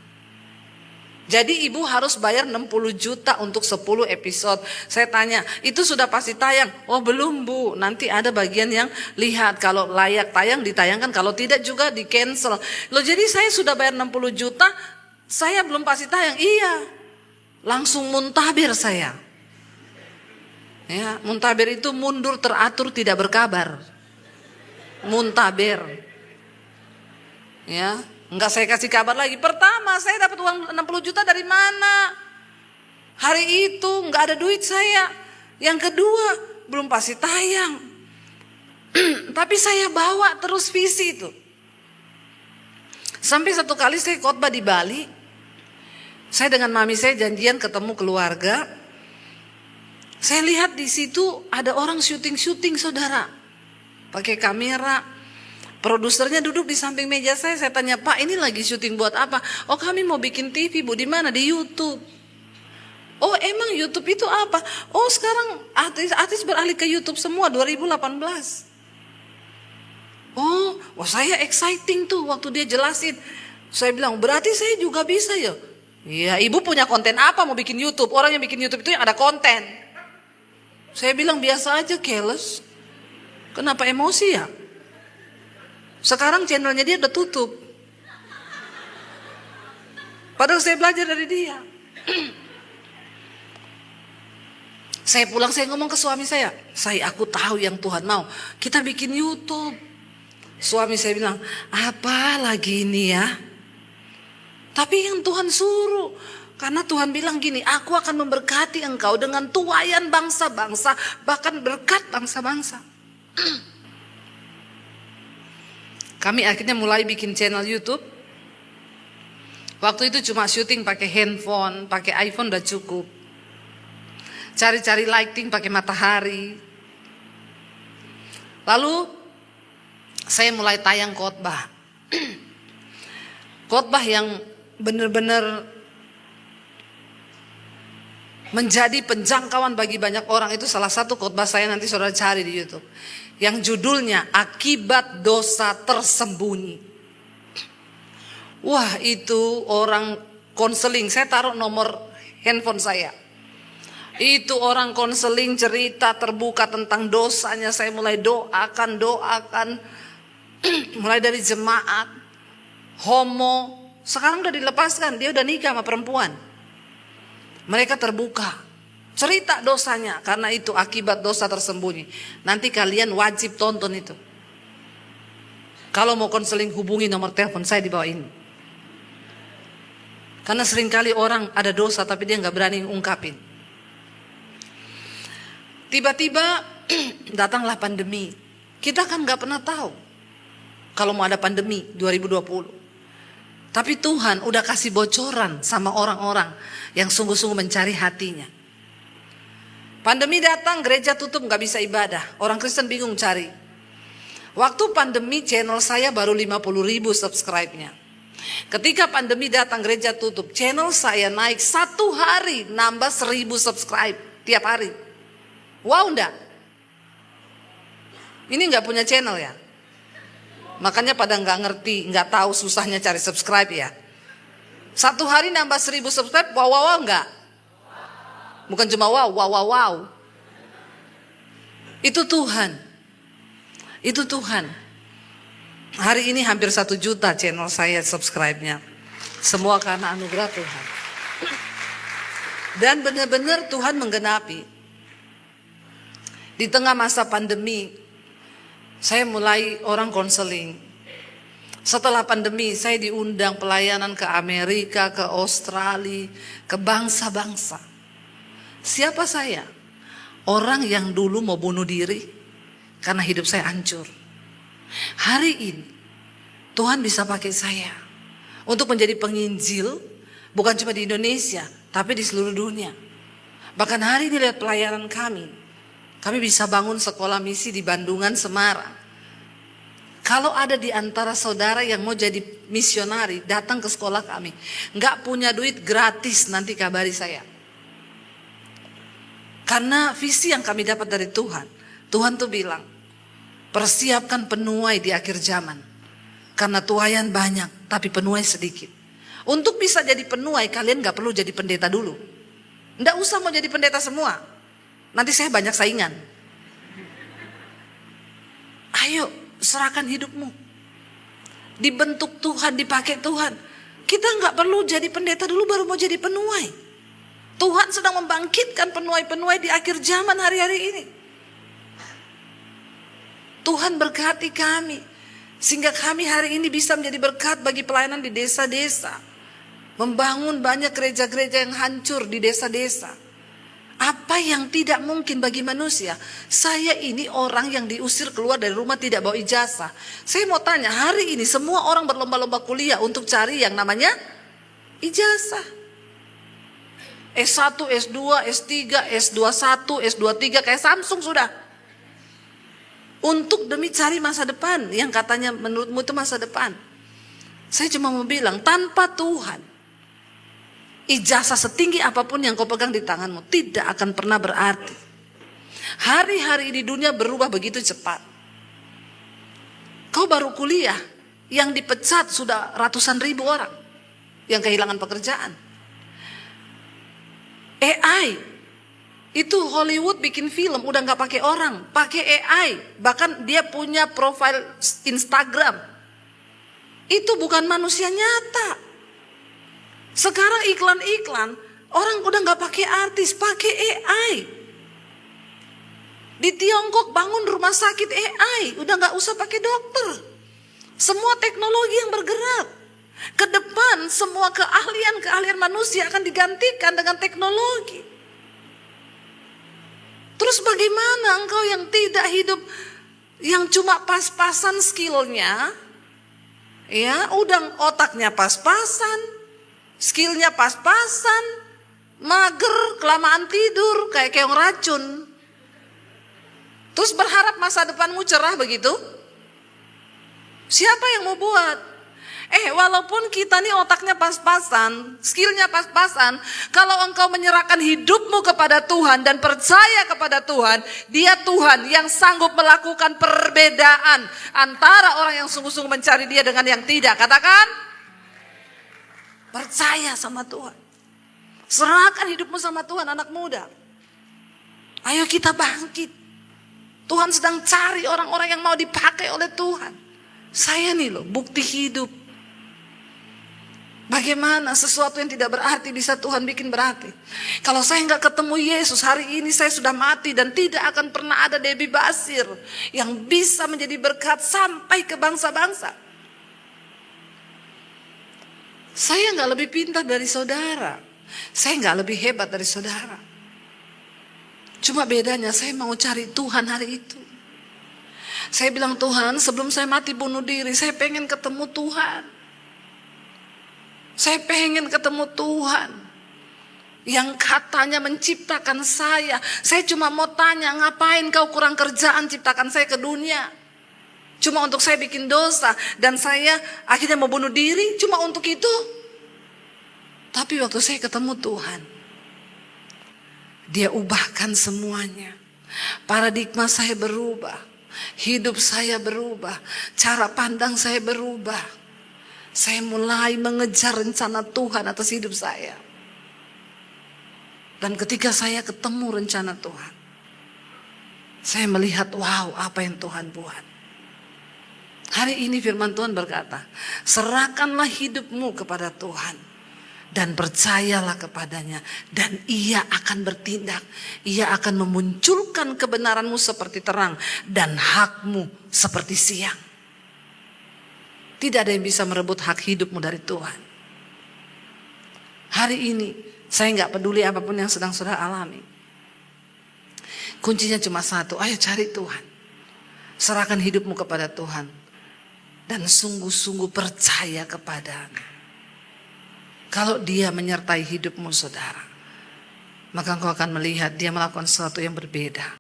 Jadi ibu harus bayar 60 juta untuk 10 episode. Saya tanya, itu sudah pasti tayang? Oh belum Bu, nanti ada bagian yang lihat. Kalau layak tayang ditayangkan, kalau tidak juga di cancel. Loh jadi saya sudah bayar 60 juta, saya belum pasti tayang? Iya, langsung muntabir saya. Ya, muntabir itu mundur teratur tidak berkabar. Muntabir. Ya. Enggak saya kasih kabar lagi. Pertama saya dapat uang 60 juta dari mana? Hari itu enggak ada duit saya. Yang kedua belum pasti tayang. Tapi saya bawa terus visi itu. Sampai satu kali saya khotbah di Bali. Saya dengan mami saya janjian ketemu keluarga. Saya lihat di situ ada orang syuting saudara. Pakai kamera. Produsernya duduk di samping meja saya tanya, Pak ini lagi syuting buat apa? Oh kami mau bikin TV Bu, di mana? Di YouTube. Oh emang YouTube itu apa? Oh sekarang artis beralih ke YouTube semua 2018. Oh saya exciting tuh waktu dia jelasin. Saya bilang berarti saya juga bisa ya? Iya ibu punya konten apa mau bikin YouTube? Orang yang bikin YouTube itu yang ada konten. Saya bilang biasa aja, careless. Kenapa emosi ya? Sekarang channelnya dia udah tutup. Padahal saya belajar dari dia. Saya pulang, saya ngomong ke suami saya, aku tahu yang Tuhan mau. Kita bikin YouTube. Suami saya bilang, apa lagi ini ya? Tapi yang Tuhan suruh. Karena Tuhan bilang gini, aku akan memberkati engkau dengan tuaian bangsa-bangsa, bahkan berkat bangsa-bangsa. Kami akhirnya mulai bikin channel YouTube. Waktu itu cuma syuting pakai handphone, pakai iPhone udah cukup. Cari-cari lighting pakai matahari. Lalu saya mulai tayang khotbah. Khotbah yang benar-benar menjadi penjangkauan bagi banyak orang. Itu salah satu khotbah saya, nanti saudara cari di YouTube. Yang judulnya Akibat Dosa Tersembunyi. Wah, itu orang konseling, saya taruh nomor handphone saya. Itu orang konseling cerita terbuka tentang dosanya. Saya mulai doakan. Mulai dari jemaat, homo. Sekarang udah dilepaskan, dia udah nikah sama perempuan. Mereka terbuka, cerita dosanya. Karena itu akibat dosa tersembunyi. Nanti kalian wajib tonton itu. Kalau mau konseling hubungi nomor telepon saya di bawah ini. Karena seringkali orang ada dosa tapi dia gak berani ungkapin. Tiba-tiba datanglah pandemi. Kita kan gak pernah tahu kalau mau ada pandemi 2020. Tapi Tuhan udah kasih bocoran sama orang-orang yang sungguh-sungguh mencari hatinya. Pandemi datang, gereja tutup, gak bisa ibadah. Orang Kristen bingung cari. Waktu pandemi channel saya baru 50.000 subscribe-nya. Ketika pandemi datang, gereja tutup, channel saya naik 1 hari nambah 1.000 subscribe tiap hari. Wow, enggak? Ini enggak punya channel ya? Makanya pada enggak ngerti, enggak tahu susahnya cari subscribe ya. 1 hari nambah 1.000 subscribe, wow enggak? Bukan cuma wow. Itu Tuhan. Itu Tuhan. Hari ini hampir 1 juta channel saya subscribe-nya. Semua karena anugerah Tuhan. Dan benar-benar Tuhan menggenapi. Di tengah masa pandemi, saya mulai orang konseling. Setelah pandemi, saya diundang pelayanan ke Amerika, ke Australia, ke bangsa-bangsa. Siapa saya? Orang yang dulu mau bunuh diri karena hidup saya hancur. Hari ini Tuhan bisa pakai saya untuk menjadi penginjil, bukan cuma di Indonesia, tapi di seluruh dunia. Bahkan hari ini lihat pelayanan kami bisa bangun sekolah misi di Bandungan, Semarang. Kalau ada di antara saudara yang mau jadi misionari, datang ke sekolah kami. Nggak punya duit, gratis, nanti kabari saya. Karena visi yang kami dapat dari Tuhan. Tuhan tuh bilang, persiapkan penuai di akhir zaman. Karena tuaian banyak, tapi penuai sedikit. Untuk bisa jadi penuai, kalian gak perlu jadi pendeta dulu. Nggak usah mau jadi pendeta semua. Nanti saya banyak saingan. Ayo, serahkan hidupmu. Dibentuk Tuhan, dipakai Tuhan. Kita gak perlu jadi pendeta dulu baru mau jadi penuai. Tuhan sedang membangkitkan penuai-penuai di akhir zaman hari-hari ini. Tuhan berkati kami. Sehingga kami hari ini bisa menjadi berkat bagi pelayanan di desa-desa. Membangun banyak gereja-gereja yang hancur di desa-desa. Apa yang tidak mungkin bagi manusia? Saya ini orang yang diusir keluar dari rumah tidak bawa ijazah. Saya mau tanya, hari ini semua orang berlomba-lomba kuliah untuk cari yang namanya ijazah. S1, S2, S3, S21, S23 kayak Samsung sudah. Untuk demi cari masa depan yang katanya menurutmu itu masa depan. Saya cuma mau bilang, tanpa Tuhan, ijazah setinggi apapun yang kau pegang di tanganmu tidak akan pernah berarti. Hari-hari di dunia berubah begitu cepat. Kau baru kuliah, yang dipecat sudah ratusan ribu orang yang kehilangan pekerjaan. AI itu Hollywood bikin film udah nggak pakai orang, pakai AI. Bahkan dia punya profil Instagram. Itu bukan manusia nyata. Sekarang iklan-iklan, orang udah gak pakai artis, pakai AI. Di Tiongkok bangun rumah sakit AI, udah gak usah pakai dokter. Semua teknologi yang bergerak. Ke depan semua keahlian manusia akan digantikan dengan teknologi. Terus bagaimana engkau yang tidak hidup, yang cuma pas-pasan skillnya, ya udah otaknya pas-pasan, skillnya pas-pasan, mager, kelamaan tidur, kayak keong racun. Terus berharap masa depanmu cerah begitu? Siapa yang mau buat? Walaupun kita nih otaknya pas-pasan, skillnya pas-pasan, kalau engkau menyerahkan hidupmu kepada Tuhan dan percaya kepada Tuhan, Dia Tuhan yang sanggup melakukan perbedaan antara orang yang sungguh-sungguh mencari Dia dengan yang tidak. Katakan, percaya sama Tuhan. Serahkan hidupmu sama Tuhan, anak muda. Ayo kita bangkit. Tuhan sedang cari orang-orang yang mau dipakai oleh Tuhan. Saya nih loh, bukti hidup. Bagaimana sesuatu yang tidak berarti bisa Tuhan bikin berarti. Kalau saya nggak ketemu Yesus, hari ini saya sudah mati dan tidak akan pernah ada Debbie Basir yang bisa menjadi berkat sampai ke bangsa-bangsa. Saya nggak lebih pintar dari saudara. Saya nggak lebih hebat dari saudara. Cuma bedanya saya mau cari Tuhan hari itu. Saya bilang, Tuhan, sebelum saya mati bunuh diri, saya pengen ketemu Tuhan. Saya pengen ketemu Tuhan yang katanya menciptakan saya. Saya cuma mau tanya, ngapain kau kurang kerjaan ciptakan saya ke dunia? Cuma untuk saya bikin dosa dan saya akhirnya mau bunuh diri cuma untuk itu. Tapi waktu saya ketemu Tuhan, Dia ubahkan semuanya. Paradigma saya berubah, hidup saya berubah, cara pandang saya berubah. Saya mulai mengejar rencana Tuhan atas hidup saya. Dan ketika saya ketemu rencana Tuhan, saya melihat, wow, apa yang Tuhan buat. Hari ini firman Tuhan berkata, serahkanlah hidupmu kepada Tuhan dan percayalah kepadanya, dan Ia akan bertindak. Ia akan memunculkan kebenaranmu seperti terang dan hakmu seperti siang. Tidak ada yang bisa merebut hak hidupmu dari Tuhan. Hari ini saya nggak peduli apapun yang sedang saudara alami. Kuncinya cuma satu, ayo cari Tuhan. Serahkan hidupmu kepada Tuhan. Dan sungguh-sungguh percaya kepadanya. Kalau Dia menyertai hidupmu saudara, maka engkau akan melihat Dia melakukan sesuatu yang berbeda.